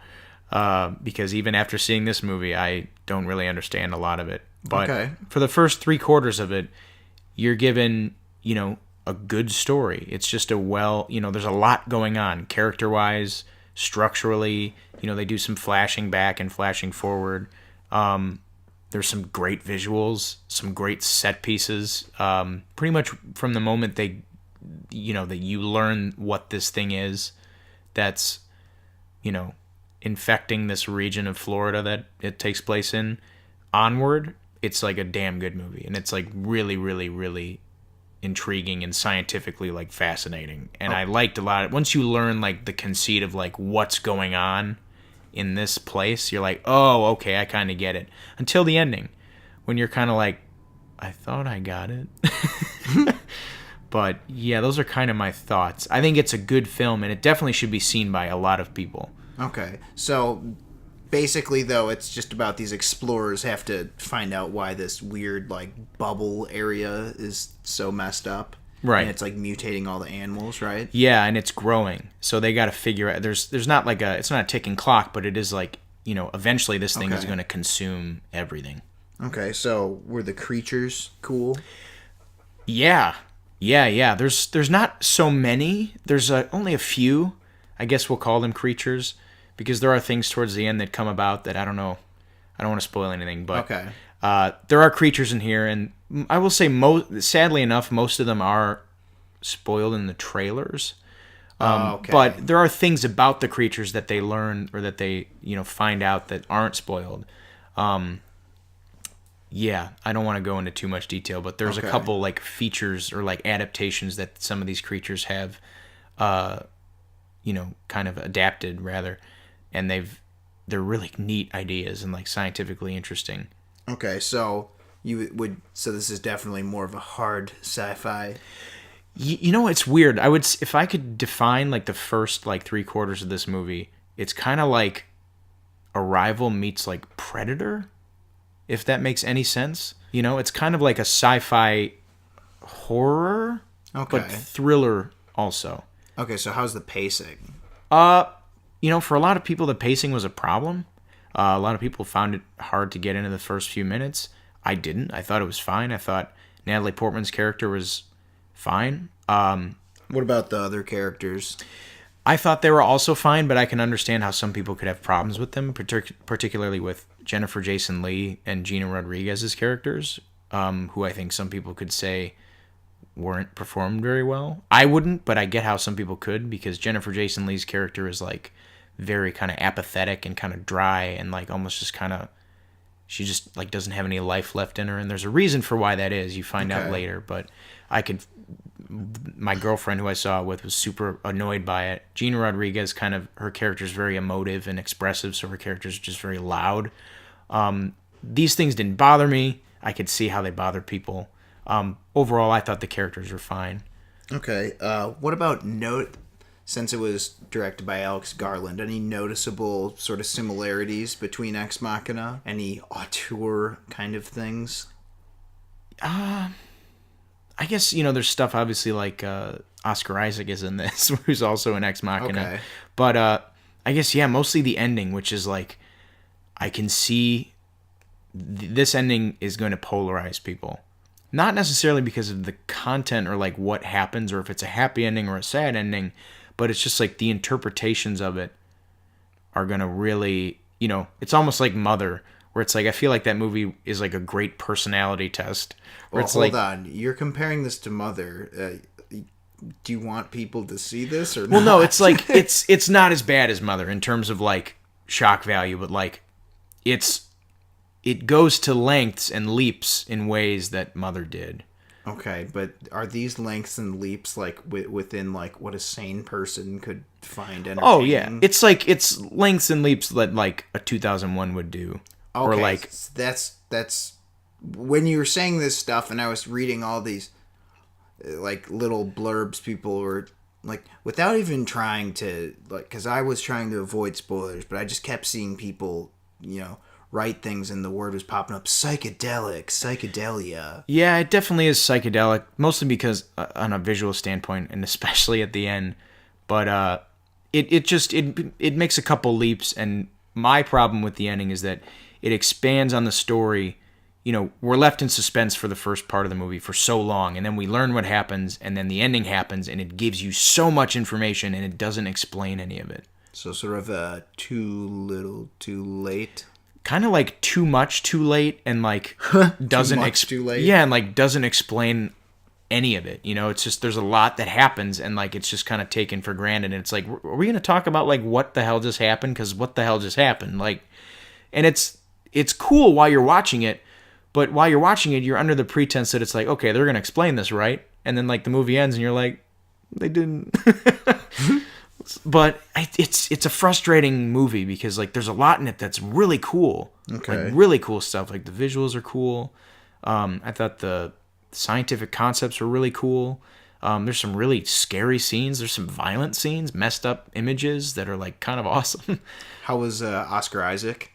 Because even after seeing this movie, I don't really understand a lot of it. But for the first 3/4 of it, you're given, a good story. It's just there's a lot going on character-wise, structurally. They do some flashing back and flashing forward. There's some great visuals, some great set pieces. Pretty much from the moment that you learn what this thing is, that's, infecting this region of Florida that it takes place in, onward, it's like a damn good movie. And it's like really, really, really intriguing and scientifically like fascinating. And I liked a lot of, once you learn like the conceit of like what's going on in this place, you're like, oh, okay, I kind of get it. Until the ending, when you're kind of like, I thought I got it. But yeah, those are kind of my thoughts. I think it's a good film, and it definitely should be seen by a lot of people. Okay, so basically, though, it's just about these explorers have to find out why this weird, like, bubble area is so messed up. Right. And it's, like, mutating all the animals, right? Yeah, and it's growing. So they got to figure out, there's not like it's not a ticking clock, but it is like, eventually this thing is going to consume everything. Okay, so were the creatures cool? Yeah. There's not so many. There's only a few. I guess we'll call them creatures, because there are things towards the end that come about that I don't know. I don't want to spoil anything, but there are creatures in here, and I will say, sadly enough, most of them are spoiled in the trailers. But there are things about the creatures that they learn, or that they find out, that aren't spoiled. Yeah, I don't want to go into too much detail, but there's a couple like features or like adaptations that some of these creatures have, kind of adapted rather, and they're really neat ideas and like scientifically interesting. Okay, so so this is definitely more of a hard sci-fi. It's weird. If I could define like the first like 3/4 of this movie, it's kind of like Arrival meets like Predator. If that makes any sense. It's kind of like a sci-fi horror, but thriller also. Okay, so how's the pacing? For a lot of people, the pacing was a problem. A lot of people found it hard to get into the first few minutes. I didn't. I thought it was fine. I thought Natalie Portman's character was fine. What about the other characters? I thought they were also fine, but I can understand how some people could have problems with them, particularly with Jennifer Jason Leigh and Gina Rodriguez's characters, who I think some people could say weren't performed very well. I wouldn't, but I get how some people could, because Jennifer Jason Leigh's character is like very kind of apathetic and kind of dry, and like almost just kind of, she just like doesn't have any life left in her, and there's a reason for why that is. You find out later, but my girlfriend who I saw it with was super annoyed by it. Gina Rodriguez, her character is very emotive and expressive, so her character is just very loud. These things didn't bother me. I could see how they bother people. Overall, I thought the characters were fine. Okay. What about since it was directed by Alex Garland, any noticeable sort of similarities between Ex Machina? Any auteur kind of things? I guess, there's stuff obviously like Oscar Isaac is in this, who's also in Ex Machina. Okay. But I guess, mostly the ending, which is like, I can see this ending is going to polarize people. Not necessarily because of the content or like what happens, or if it's a happy ending or a sad ending, but it's just like the interpretations of it are going to really, it's almost like Mother, where it's like I feel like that movie is like a great personality test. Where Well, it's hold like, on. You're comparing this to Mother. Do you want people to see this or not? well, no, it's like it's not as bad as Mother in terms of like shock value, but like it goes to lengths and leaps in ways that Mother did. Okay, but are these lengths and leaps like within like what a sane person could find entertaining? Oh yeah, it's lengths and leaps that like a 2001 would do, Okay, or like that's when you were saying this stuff, and I was reading all these like little blurbs people were like, without even trying to like, because I was trying to avoid spoilers, but I just kept seeing people, write things and the word was popping up, psychedelia. Yeah, it definitely is psychedelic, mostly because on a visual standpoint, and especially at the end. But it makes a couple leaps, and my problem with the ending is that it expands on the story. We're left in suspense for the first part of the movie for so long, and then we learn what happens, and then the ending happens, and it gives you so much information, and it doesn't explain any of it. So sort of too little, too late. Kind of like too much, too late, and like doesn't too late. Yeah, and like doesn't explain any of it. It's just there's a lot that happens, and like it's just kind of taken for granted. And it's like, are we gonna talk about like what the hell just happened? Because what the hell just happened? Like, and it's cool while you're watching it, but while you're watching it, you're under the pretense that it's like, okay, they're gonna explain this, right? And then like the movie ends, and you're like, they didn't. But it's a frustrating movie because like there's a lot in it that's really cool. Okay. Like really cool stuff. Like the visuals are cool. I thought the scientific concepts were really cool. There's some really scary scenes. There's some violent scenes, messed up images that are like kind of awesome. How was Oscar Isaac?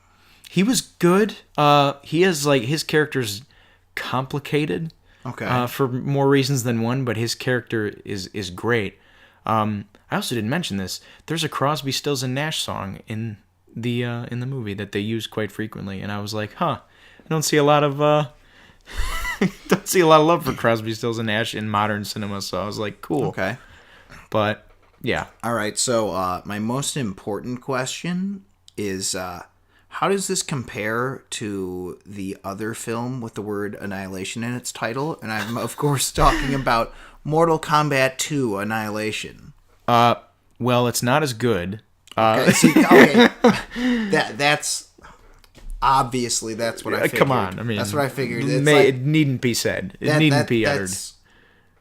He was good. He has like his character's complicated. Okay. For more reasons than one, but his character is great. I also didn't mention this. There's a Crosby, Stills and Nash song in the movie that they use quite frequently, and I was like, I don't see a lot of love for Crosby, Stills and Nash in modern cinema. So I was like, cool. Okay. But yeah. All right. So my most important question is, how does this compare to the other film with the word Annihilation in its title? And I'm of course talking about Mortal Kombat 2 Annihilation. Well, it's not as good. Okay. That's obviously that's what I figured. Come on, I mean, that's what I figured. It needn't be said. It needn't be uttered.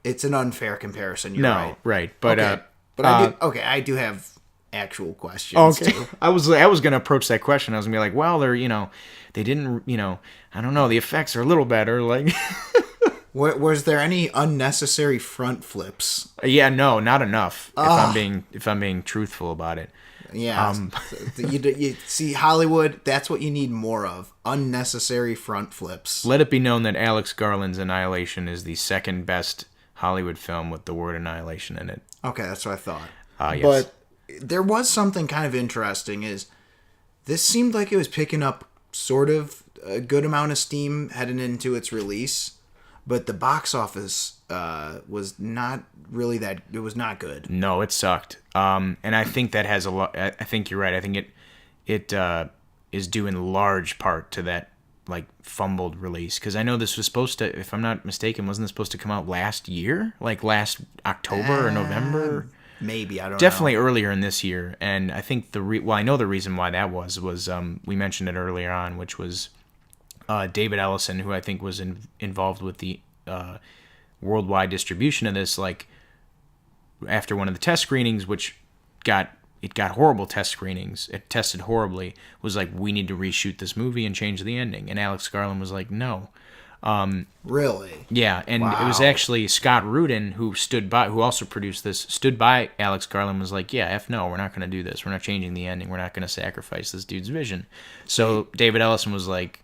It's an unfair comparison. You're right. Right. But okay. But I do have actual questions. Okay. Too. I was gonna approach that question. I was gonna be like, well, they're they didn't I don't know, the effects are a little better. Like, was there any unnecessary front flips? Yeah, no, not enough. If I'm being truthful about it. Yeah. You see, Hollywood, that's what you need more of. Unnecessary front flips. Let it be known that Alex Garland's Annihilation is the second best Hollywood film with the word annihilation in it. Okay, that's what I thought. Yes. But there was something kind of interesting is this seemed like it was picking up sort of a good amount of steam heading into its release, but the box office was not really that. It was not good. No, it sucked. And I think that has a lot. I think you're right. I think it is due in large part to that like fumbled release, because I know this was supposed to, if I'm not mistaken, wasn't this supposed to come out last year, like last October or November? Maybe, I don't know. Definitely earlier in this year. And I think I know the reason why that was we mentioned it earlier on, which was David Ellison, who I think was involved with the worldwide distribution of this, like after one of the test screenings, which got horrible test screenings, it tested horribly, was like, we need to reshoot this movie and change the ending. And Alex Garland was like, no. Really? Yeah, and Wow. It was actually Scott Rudin who also produced this, stood by Alex Garland, was like, yeah, no, we're not going to do this. We're not changing the ending. We're not going to sacrifice this dude's vision. So David Ellison was like,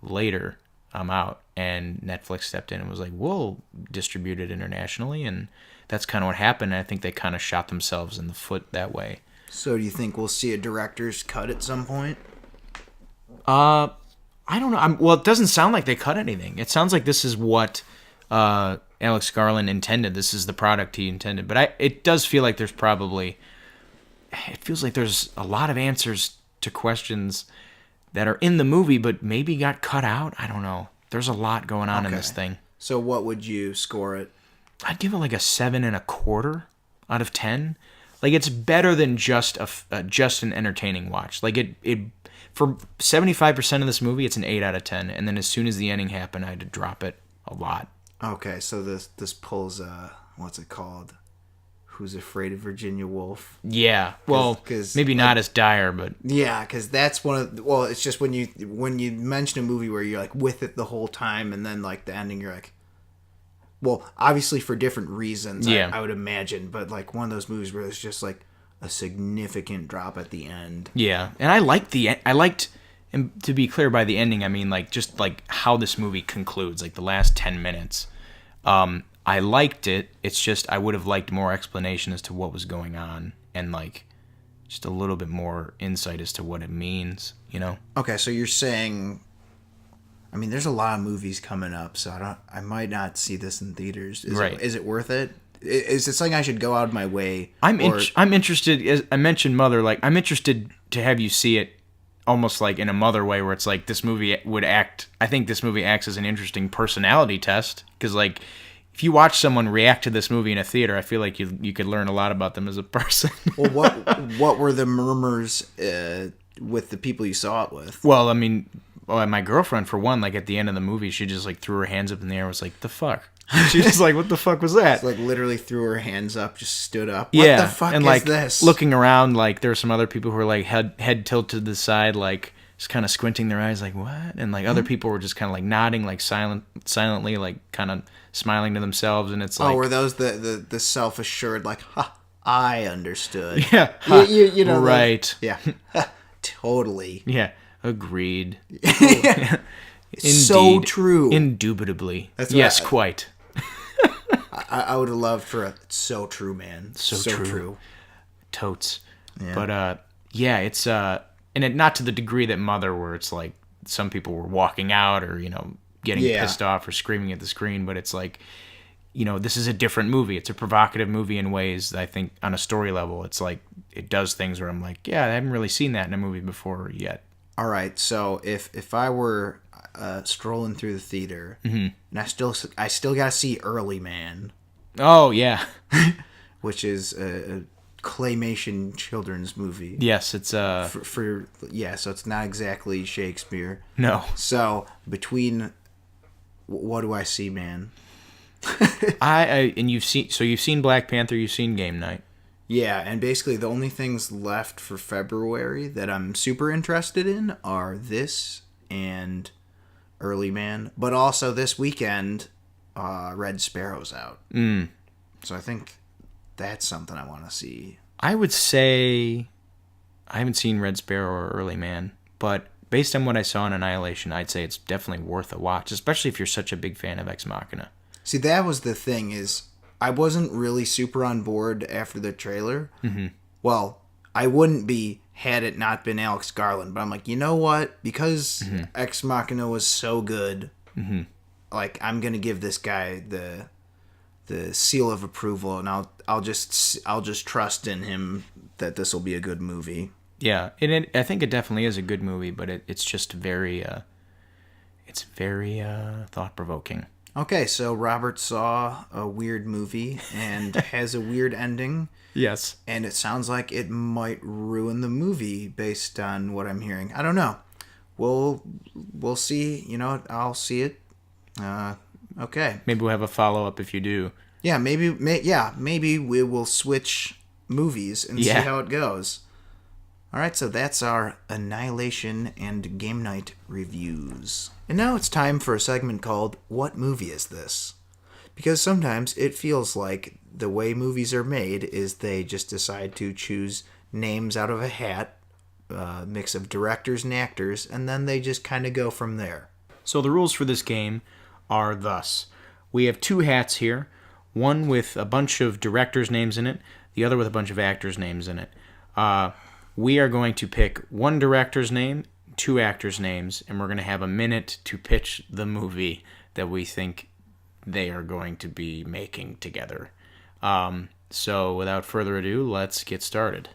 later, I'm out. And Netflix stepped in and was like, we'll distribute it internationally. And that's kind of what happened. I think they kind of shot themselves in the foot that way. So do you think we'll see a director's cut at some point? I don't know. Well, it doesn't sound like they cut anything. It sounds like this is what Alex Garland intended. This is the product he intended. But it does feel like there's probably... It feels like there's a lot of answers to questions that are in the movie but maybe got cut out. I don't know. There's a lot going on in this thing. So what would you score it? I'd give it like a 7.25 out of 10. Like, it's better than just an entertaining watch. Like, it for 75% of this movie, it's an 8 out of 10. And then as soon as the ending happened, I had to drop it a lot. Okay, so this pulls what's it called? Who's Afraid of Virginia Woolf? Yeah, well, cause, maybe not as dire, but yeah, because that's one of it's just when you mention a movie where you're like with it the whole time, and then like the ending, you're like, well, obviously for different reasons, yeah. I would imagine, but like one of those movies where it's just like a significant drop at the end. Yeah, and I liked, and to be clear, by the ending, I mean like just like how this movie concludes, like the last 10 minutes. I liked it. It's just I would have liked more explanation as to what was going on and like just a little bit more insight as to what it means, you know? Okay, so you're saying, I mean, there's a lot of movies coming up, so I might not see this in theaters. Is it worth it? Is it something I should go out of my way? I'm interested. As I mentioned Mother, like I'm interested to have you see it almost like in a Mother way, where it's like this movie would act. I think this movie acts as an interesting personality test because like. If you watch someone react to this movie in a theater, I feel like you could learn a lot about them as a person. Well, what were the murmurs with the people you saw it with? Well, I mean, my girlfriend, for one, like at the end of the movie, she just like threw her hands up in the air and was like, the fuck? She was like, what the fuck was that? She, like literally threw her hands up, just stood up. Yeah. What the fuck and, is like, this? Looking around, like there were some other people who were like head tilted to the side, like just kind of squinting their eyes like, what? And like other people were just kind of like nodding, like silently, like kind of smiling to themselves. And it's like, were those the self-assured, like, ha, I understood. Yeah. You know, right. Yeah. Totally. Yeah. Agreed. Indeed. So true. Indubitably. That's yes, quite. I would have loved for a so true, man. So true. Totes. Yeah. But yeah, it's and it not to the degree that Mother, where it's like some people were walking out or, you know, getting pissed off or screaming at the screen, but it's like, you know, this is a different movie. It's a provocative movie in ways that I think on a story level, it's like it does things where I'm like, yeah, I haven't really seen that in a movie before yet. All right, so if I were strolling through the theater, and I still got to see Early Man. Oh yeah, which is a claymation children's movie. Yes, it's so it's not exactly Shakespeare. No. So between, what do I see, man? and you've seen Black Panther, you've seen Game Night. Yeah, and basically the only things left for February that I'm super interested in are this and Early Man, but also this weekend, Red Sparrow's out. So I think that's something I want to see. I would say I haven't seen Red Sparrow or Early Man, but based on what I saw in Annihilation, I'd say it's definitely worth a watch, especially if you're such a big fan of Ex Machina. See, that was the thing, is I wasn't really super on board after the trailer. Mm-hmm. Well, I wouldn't be had it not been Alex Garland, but I'm like, you know what? Because Ex Machina was so good, like I'm gonna give this guy the seal of approval, and I'll just trust in him that this will be a good movie. Yeah, and I think it definitely is a good movie, but it's just very thought provoking. Okay, so Robert saw a weird movie and has a weird ending. Yes. And it sounds like it might ruin the movie based on what I'm hearing. I don't know. We'll see. You know, I'll see it. Okay. Maybe we'll have a follow-up if you do. Yeah, maybe we will switch movies and see how it goes. All right, so that's our Annihilation and Game Night reviews. And now it's time for a segment called What Movie Is This? Because sometimes it feels like the way movies are made is they just decide to choose names out of a hat, mix of directors and actors, and then they just kind of go from there. So the rules for this game are thus. We have two hats here, one with a bunch of directors' names in it, the other with a bunch of actors' names in it. We are going to pick one director's name, two actors' names, and we're going to have a minute to pitch the movie that we think they are going to be making together. So without further ado, let's get started.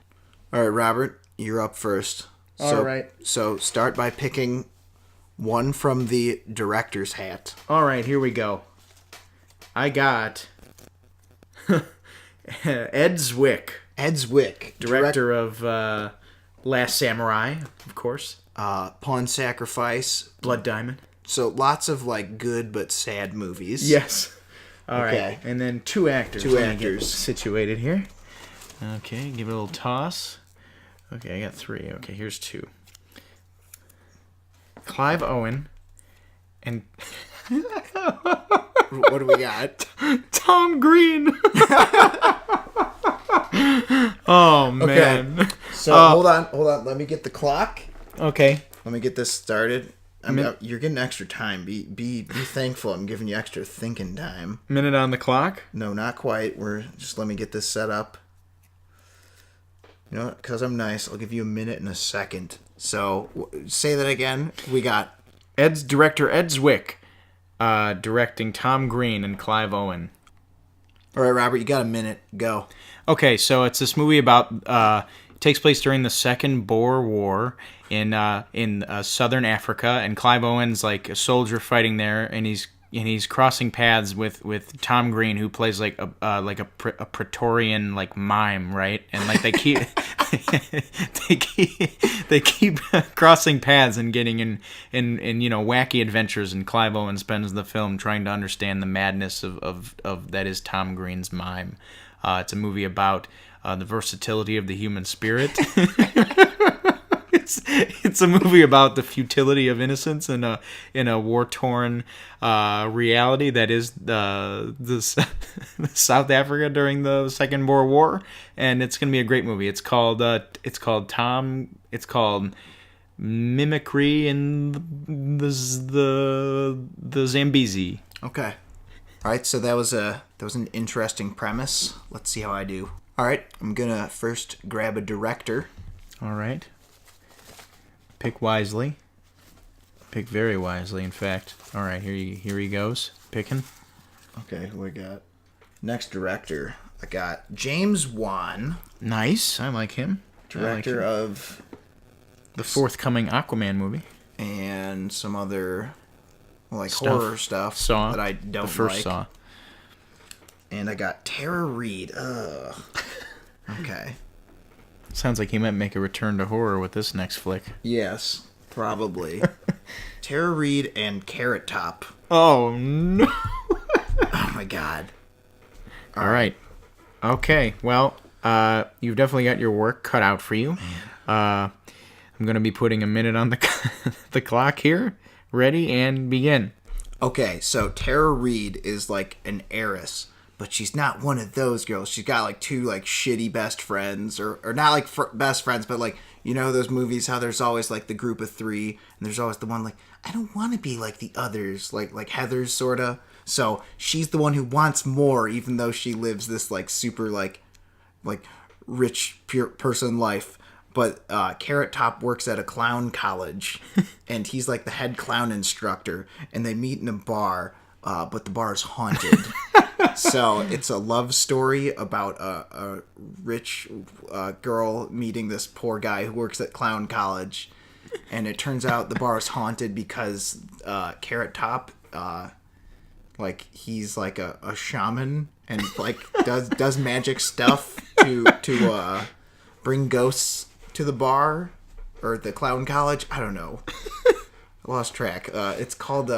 All right, Robert, you're up first. So, All right. So start by picking one from the director's hat. All right, here we go. I got Ed Zwick, Ed Zwick, director of Last Samurai, of course. Pawn Sacrifice, Blood Diamond. So lots of like good but sad movies. Yes. All right. Okay. And then two actors. Two Let me get actors. situated here. Okay, give it a little toss. Okay, I got three. Okay, here's two. Clive Owen and What do we got? Tom Green. Oh man. Okay. So hold on. Let me get the clock. Okay. Let me get this started. You're getting extra time. Be thankful. I'm giving you extra thinking time. Minute on the clock. No, not quite. Let me get this set up. You know what? Because I'm nice, I'll give you a minute and a second. So say that again. We got Director Ed Zwick, directing Tom Green and Clive Owen. All right, Robert. You got a minute. Go. Okay, so it's this movie about it takes place during the Second Boer War in southern Africa, and Clive Owen's like a soldier fighting there, and he's crossing paths with Tom Green, who plays like a Praetorian like mime, right? And like they keep they keep crossing paths and getting in wacky adventures, and Clive Owen spends the film trying to understand the madness of that is Tom Green's mime. It's a movie about the versatility of the human spirit. It's a movie about the futility of innocence in a war-torn reality that is the South Africa during the Second Boer War, and it's gonna be a great movie. It's called Mimicry in the Zambezi. Okay. All right. So that was an interesting premise. Let's see how I do. All right. I'm gonna first grab a director. All right. Pick wisely. Pick very wisely, in fact. All right, here he goes. Picking. Okay, who I got? Next director, I got James Wan. Nice. I like him. Director of the forthcoming Aquaman movie. And some other horror stuff Saw. that I don't The first like. Saw. And I got Tara Reid. Ugh. Okay. Sounds like he might make a return to horror with this next flick. Yes, probably. Tara Reid and Carrot Top. Oh, no. Oh, my God. All right. Okay, well, you've definitely got your work cut out for you. I'm going to be putting a minute on the clock here. Ready, and begin. Okay, so Tara Reid is like an heiress, but she's not one of those girls. She's got like two like shitty best friends, or not like best friends, but like, you know those movies how there's always like the group of three, and there's always the one like, I don't want to be like the others, like Heather's sorta. So she's the one who wants more, even though she lives this like super like rich pure person life. But Carrot Top works at a clown college, and he's like the head clown instructor, and they meet in a bar, but the bar is haunted. So it's a love story about a rich girl meeting this poor guy who works at clown college, and it turns out the bar is haunted because Carrot Top, like he's like a shaman and like does magic stuff to bring ghosts to the bar or the clown college. I don't know. I lost track. It's called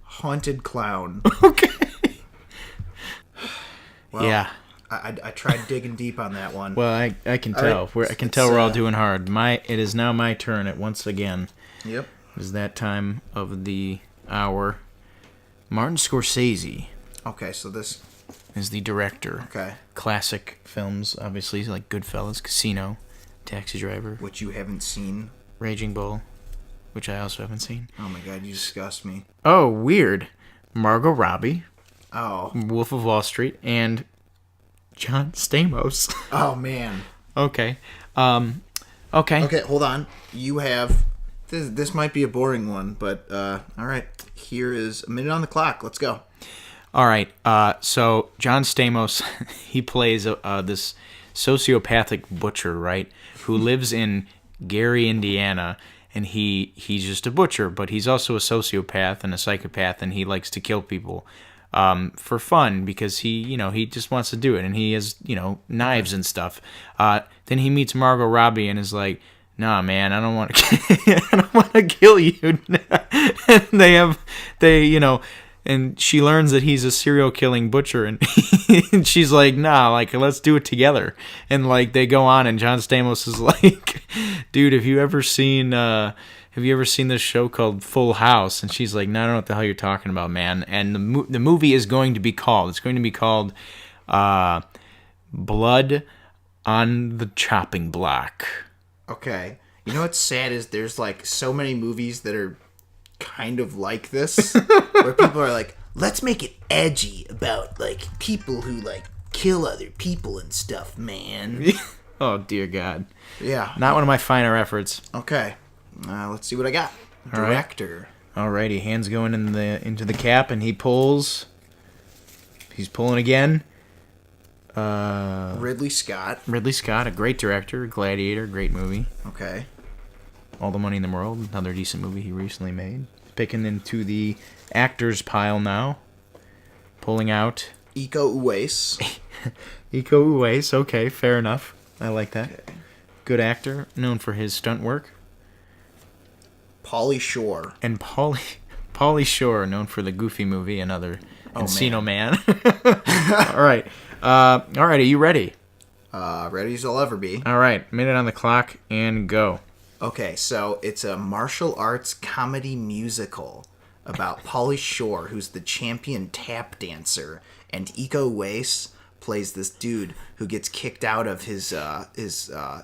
Haunted Clown. Okay. Well, yeah. I tried digging deep on that one. Well, I can tell. Right. I can tell we're all doing hard. It is now my turn at once again. Yep. It is that time of the hour. Martin Scorsese. Okay, so this is the director. Okay. Classic films, obviously, like Goodfellas, Casino, Taxi Driver. Which you haven't seen. Raging Bull, which I also haven't seen. Oh my God, you disgust me. Oh, weird. Margot Robbie. Oh. Wolf of Wall Street, and John Stamos. Oh, man. Okay. Okay. Okay, hold on. You have... This might be a boring one, but all right. Here is a minute on the clock. Let's go. All right. So John Stamos, he plays this sociopathic butcher, right? Who lives in Gary, Indiana, and he's just a butcher, but he's also a sociopath and a psychopath, and he likes to kill people for fun because he just wants to do it, and he has knives and stuff. Then he meets Margot Robbie and is like, "Nah, man, I don't want to kill you." And and she learns that he's a serial killing butcher, and she's like, "Nah, like, let's do it together." And like they go on, and John Stamos is like, "Dude, have you ever seen this show called Full House?" And she's like, "No, I don't know what the hell you're talking about, man." And the movie is going to be called Blood on the Chopping Block. Okay. You know what's sad is there's like so many movies that are kind of like this, where people are like, let's make it edgy about like people who like kill other people and stuff, man. Oh dear God. Yeah. Not one of my finer efforts. Okay. Let's see what I got. All Director. Right. Alrighty, hands going into the cap, and he pulls. He's pulling again. Ridley Scott. Ridley Scott, a great director. Gladiator, great movie. Okay. All the Money in the World, another decent movie he recently made. Picking into the actors pile now. Pulling out. Iko Uwais. Iko Uwais, okay, fair enough. I like that. Okay. Good actor, known for his stunt work. Pauly Shore. And Pauly Shore, known for the Goofy movie and other Encino Man. All right. All right, are you ready? Ready as I'll ever be. All right, minute on the clock and go. Okay, so it's a martial arts comedy musical about Pauly Shore, who's the champion tap dancer, and Iko Uwais plays this dude who gets kicked out of his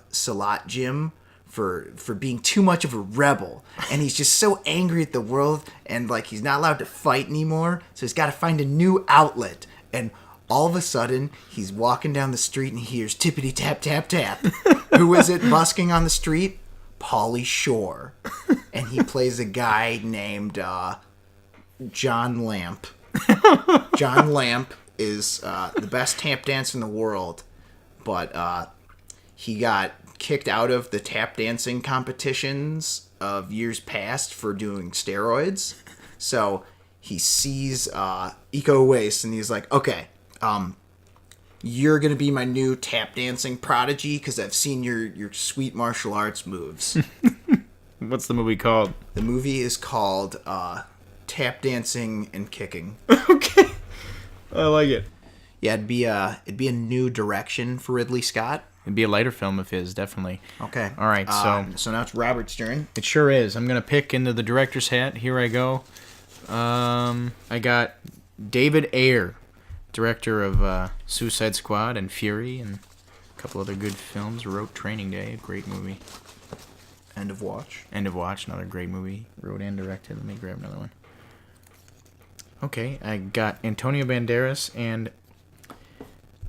Salat gym for being too much of a rebel, and he's just so angry at the world, and like he's not allowed to fight anymore, so he's got to find a new outlet. And all of a sudden, he's walking down the street and he hears tippity tap tap tap. Who is it busking on the street? Pauly Shore, and he plays a guy named John Lamp. John Lamp is the best tap dancer in the world, but he got kicked out of the tap dancing competitions of years past for doing steroids. So he sees Iko Uwais and he's like, okay, you're going to be my new tap dancing prodigy because I've seen your sweet martial arts moves. What's the movie called? The movie is called Tap Dancing and Kicking. Okay. I like it. Yeah, it'd be a new direction for Ridley Scott. It'd be a lighter film of his, definitely. Okay. All right, so now it's Robert's turn. It sure is. I'm going to pick into the director's hat. Here I go. I got David Ayer, director of Suicide Squad and Fury and a couple other good films. Wrote Training Day, a great movie. End of Watch, another great movie. Wrote and directed. Let me grab another one. Okay, I got Antonio Banderas and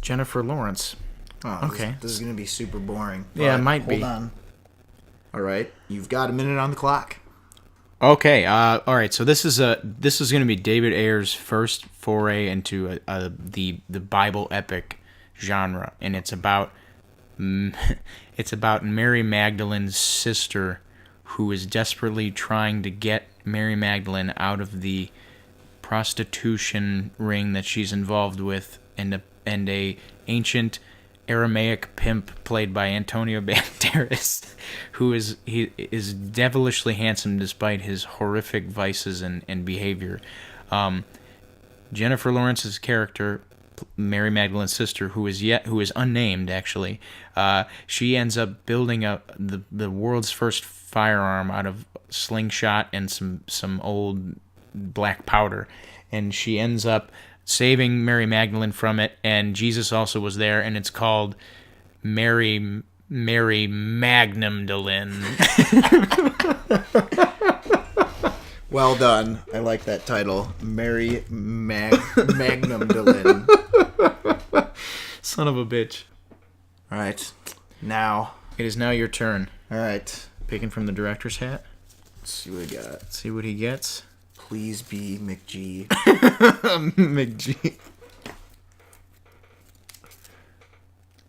Jennifer Lawrence. Oh, okay. This is going to be super boring. Yeah, it might be. Hold on. All right, you've got a minute on the clock. Okay, all right. So this is going to be David Ayer's first foray into the Bible epic genre, and it's about Mary Magdalene's sister, who is desperately trying to get Mary Magdalene out of the prostitution ring that she's involved with, and a ancient Aramaic pimp played by Antonio Banderas, who is devilishly handsome despite his horrific vices and behavior. Jennifer Lawrence's character, Mary Magdalene's sister, who is unnamed actually, she ends up building the world's first firearm out of slingshot and some old black powder, and she ends up saving Mary Magdalene from it, and Jesus also was there, and it's called Mary Magnum-Dalene. Well done. I like that title. Mary Magnum-Dalene. Son of a bitch. All right. Now. It is now your turn. All right. Picking from the director's hat. Let's see what we got. See what he gets. Please be McG. McG.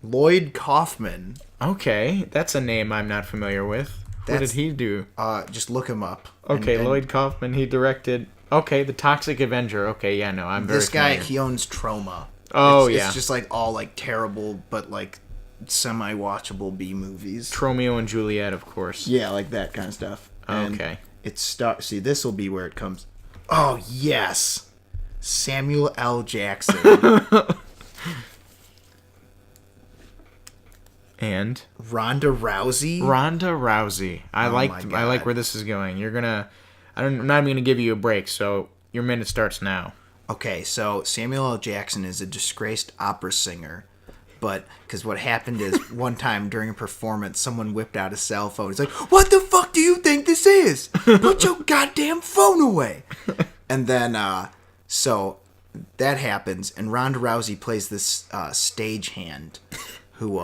Lloyd Kaufman. Okay, that's a name I'm not familiar with. What did he do? Just look him up. Okay, Lloyd Kaufman, he directed... Okay, The Toxic Avenger. Okay, yeah, no, I'm very familiar. This guy, he owns Troma. It's just like all like terrible, but like semi-watchable B movies. Romeo and Juliet, of course. Yeah, like that kind of stuff. Okay. See, this will be where it comes. Oh, yes. Samuel L. Jackson. And Ronda Rousey. I like where this is going. I'm not even gonna give you a break, so your minute starts now. Okay, so Samuel L. Jackson is a disgraced opera singer, but because what happened is one time during a performance, someone whipped out a cell phone. He's like, "What the fuck do you think this is? Put your goddamn phone away!" And then, so that happens, and Ronda Rousey plays this stagehand who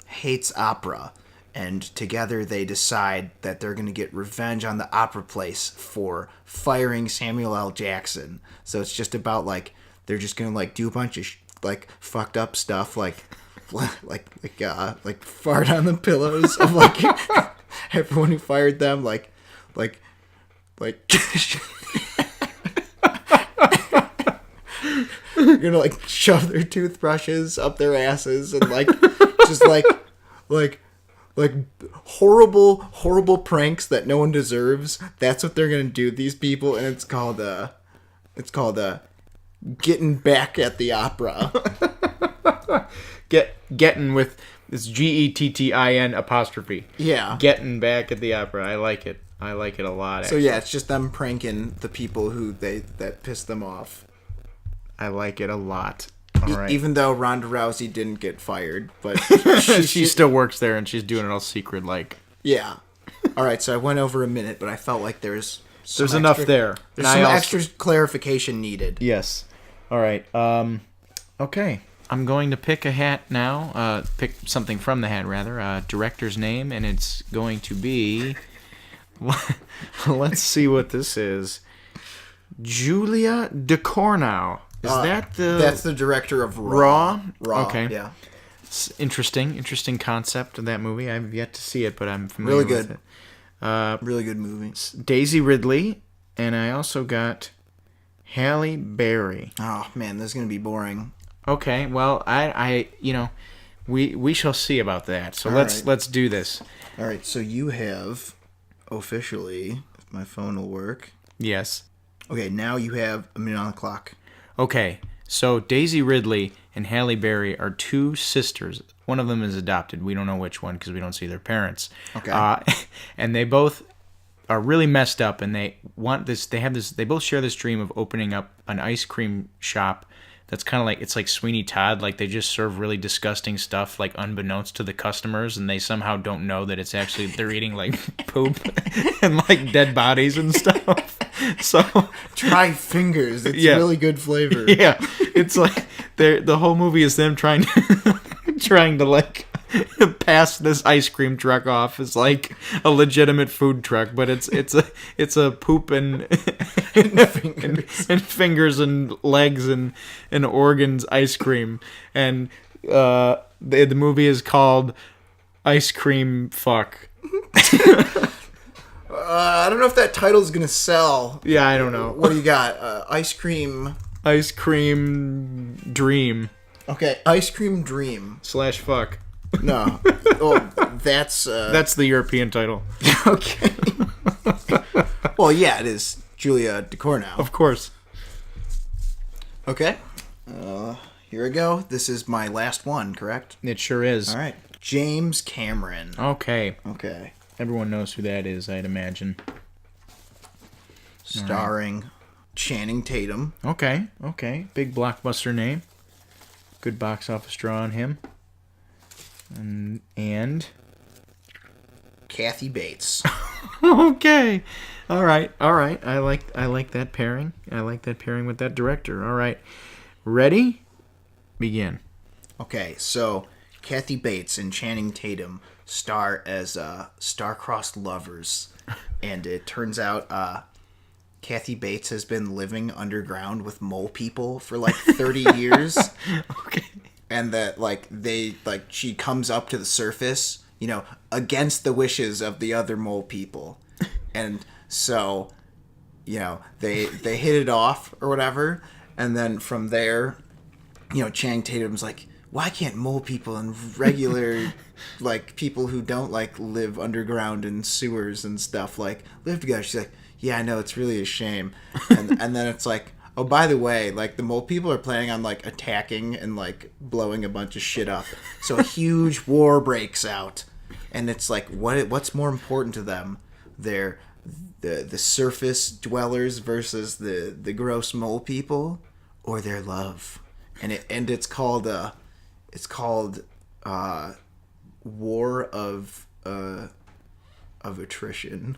hates opera. And together they decide that they're going to get revenge on the opera place for firing Samuel L. Jackson. So it's just about, like, they're just going to, like, do a bunch of, like, fucked up stuff, like fart on the pillows of, like, everyone who fired them, like, you're going to, like, shove their toothbrushes up their asses and, like, just, like horrible pranks that no one deserves. That's what they're gonna do, these people, and it's called getting back at the opera. Getting with this Gettin apostrophe. Yeah. Getting back at the opera. I like it a lot, actually. So yeah, it's just them pranking the people that piss them off. I like it a lot. All right. Even though Ronda Rousey didn't get fired, but she still works there and she's doing it all secret like. Yeah. All right, so I went over a minute, but I felt like there's enough there. There's some extra clarification needed. Yes. All right. Okay. I'm going to pick a hat now. Pick something from the hat, rather. Director's name, and it's going to be... Let's see what this is. Julia Ducournau. Is that the... That's the director of Raw. Okay. Yeah. It's interesting concept of that movie. I've yet to see it, but I'm familiar with it. Really good movie. Daisy Ridley, and I also got Halle Berry. Oh man, this is gonna be boring. Okay, well, we shall see about that. So let's do this. All right, so you have officially, if my phone will work. Yes. Okay, now you have a minute on the clock. Okay, so Daisy Ridley and Halle Berry are two sisters. One of them is adopted. We don't know which one because we don't see their parents. Okay. And they both are really messed up, and they want this. They both share this dream of opening up an ice cream shop. That's kind of like, it's like Sweeney Todd. Like, they just serve really disgusting stuff, like, unbeknownst to the customers, and they somehow don't know that it's actually, they're eating, like, poop and, like, dead bodies and stuff. So... Try Fingers. It's really good flavor. Yeah. It's like, the whole movie is them trying to, like, pass this ice cream truck off as, like, a legitimate food truck, but it's a poop and fingers and legs and organs ice cream, and the movie is called Ice Cream Fuck. I don't know if that title is gonna sell. Yeah, I don't know. What do you got? Ice Cream Dream. Okay, Ice Cream Dream / fuck. No. Oh, that's the European title. Okay. Well, yeah, it is Julia Ducournau. Of course. Okay. Here we go. This is my last one, correct? It sure is. All right. James Cameron. Okay. Okay. Everyone knows who that is, I'd imagine. Starring Channing Tatum. Okay. Big blockbuster name. Good box office draw on him. And Kathy Bates. Okay. All right. I like that pairing. I like that pairing with that director. All right. Ready? Begin. Okay, so Kathy Bates and Channing Tatum star as star-crossed lovers, and it turns out Kathy Bates has been living underground with mole people for like 30 years. Okay. and that she comes up to the surface, against the wishes of the other mole people, and so they hit it off or whatever, and then from there, Channing Tatum's like, why can't mole people and regular people who don't live underground in sewers and stuff live together? She's like, yeah, I know, it's really a shame. And then it's like, oh, by the way, the mole people are planning on attacking and blowing a bunch of shit up. So a huge war breaks out, and it's what's more important to them? They're the surface dwellers versus the gross mole people, or their love. And it's called War of Attrition.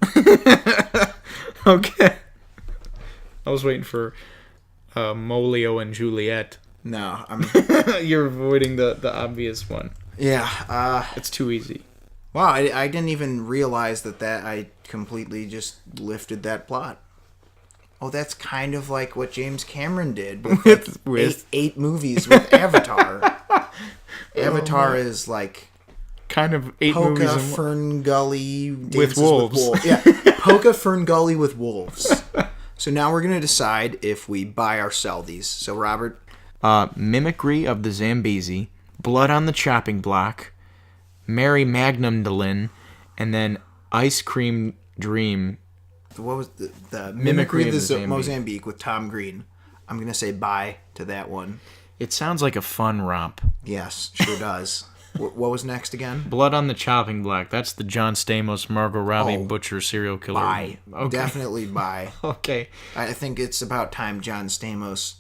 Okay. I was waiting for Molio and Juliet. No, You're avoiding the obvious one. Yeah. It's too easy. Wow, I didn't even realize that I completely just lifted that plot. Oh, that's kind of like what James Cameron did with eight movies with Avatar. Avatar is kind of 8 Polka movies Fern Gully with wolves. Yeah, Polka Fern Gully with wolves. So now we're going to decide if we buy or sell these. So, Robert? Mimicry of the Zambezi, Blood on the Chopping Block, Mary Magnum and then Ice Cream Dream. What was the Mimicry of the Mozambique with Tom Green? I'm going to say bye to that one. It sounds like a fun romp. Yes, sure does. What was next again? Blood on the Chopping Block. That's the John Stamos, Margot Robbie butcher serial killer. Bye. Okay. Definitely bye. Okay. I think it's about time John Stamos,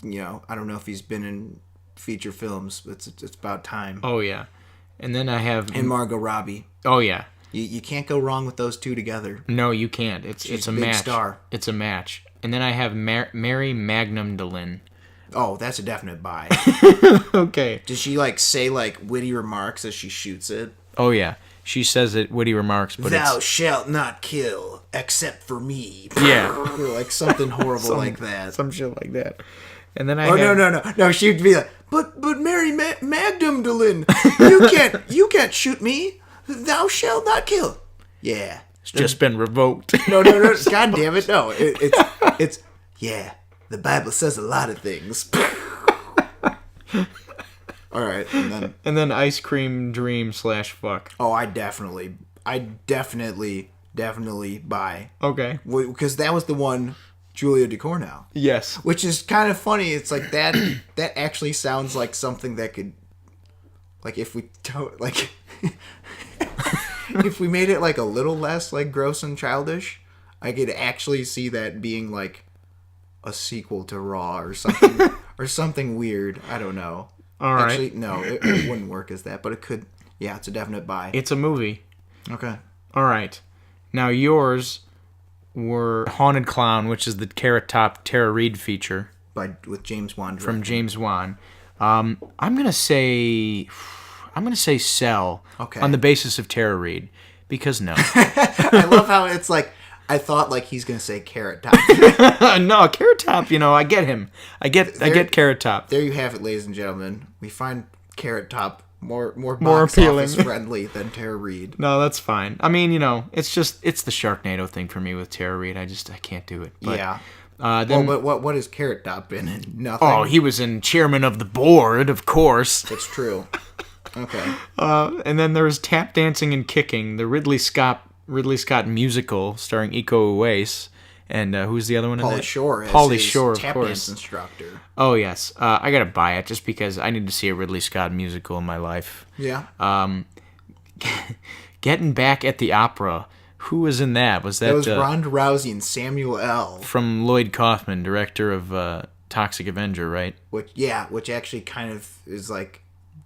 I don't know if he's been in feature films, but it's about time. Oh, yeah. And then I have... And Margot Robbie. Oh, yeah. You can't go wrong with those two together. No, you can't. It's a big match. Star. It's a match. And then I have Mary Magnum. Oh, that's a definite buy. Okay. Does she say witty remarks as she shoots it? Oh yeah, she says it witty remarks, but Thou shalt not kill except for me. Yeah, or something horrible like that. Some shit like that. And then no. She'd be like, but Mary Magnum, you can't shoot me. Thou shalt not kill. Yeah, it's just been revoked. No. God damn it, no. It's yeah. The Bible says a lot of things. All right, and then Ice Cream Dream / fuck. Oh, I definitely buy. Okay, because that was the one, Julia DeCornell. Yes, which is kind of funny. It's that actually sounds like something that could, if we if we made it a little less gross and childish, I could actually see that being a sequel to Raw or something or something weird. I don't know. All right. Actually, no, it wouldn't work as that, but it could. Yeah, it's a definite buy. It's a movie. Okay. All right. Now yours were Haunted Clown, which is the Carrot Top Tara Reid feature with James Wan. From James Wan. I'm gonna say sell. Okay. On the basis of Tara Reid, because no. I love how it's I thought he's gonna say Carrot Top. No, Carrot Top. I get him. I get Carrot Top. There you have it, ladies and gentlemen. We find Carrot Top more box appealing, office friendly than Tara Reid. No, that's fine. I mean, it's the Sharknado thing for me with Tara Reid. I can't do it. But, yeah. Then, but what is Carrot Top in? Nothing. Oh, he was in Chairman of the Board, of course. That's true. Okay. And then there's Tap Dancing and Kicking, the Ridley Scott musical starring Iko Uwais, and who's the other one? Pauly Shore. Pauly Shore, of tap course. Dance instructor. Oh yes, I gotta buy it just because I need to see a Ridley Scott musical in my life. Yeah. Getting Back at the Opera. Who was in that? Was that was Ronda Rousey and Samuel L. from Lloyd Kaufman, director of Toxic Avenger, right? Which actually kind of is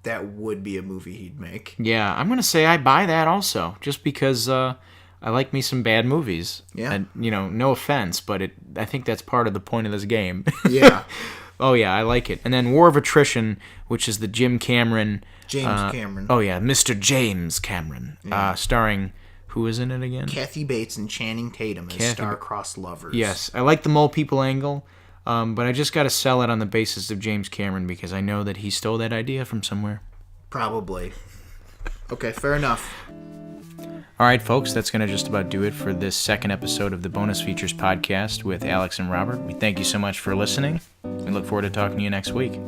that would be a movie he'd make. Yeah, I'm gonna say I buy that also, just because I like me some bad movies. Yeah. And, no offense, but I think that's part of the point of this game. Yeah. Oh yeah, I like it. And then War of Attrition, which is the James Cameron. Oh yeah, Mr. James Cameron, starring. Who is in it again? Kathy Bates and Channing Tatum as star-crossed lovers. Yes, I like the mole people angle. But I just got to sell it on the basis of James Cameron because I know that he stole that idea from somewhere. Probably. Okay, fair enough. All right, folks, that's going to just about do it for this second episode of the Bonus Features podcast with Alex and Robert. We thank you so much for listening. We look forward to talking to you next week.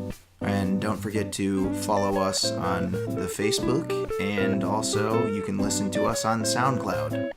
And don't forget to follow us on the Facebook, and also you can listen to us on SoundCloud.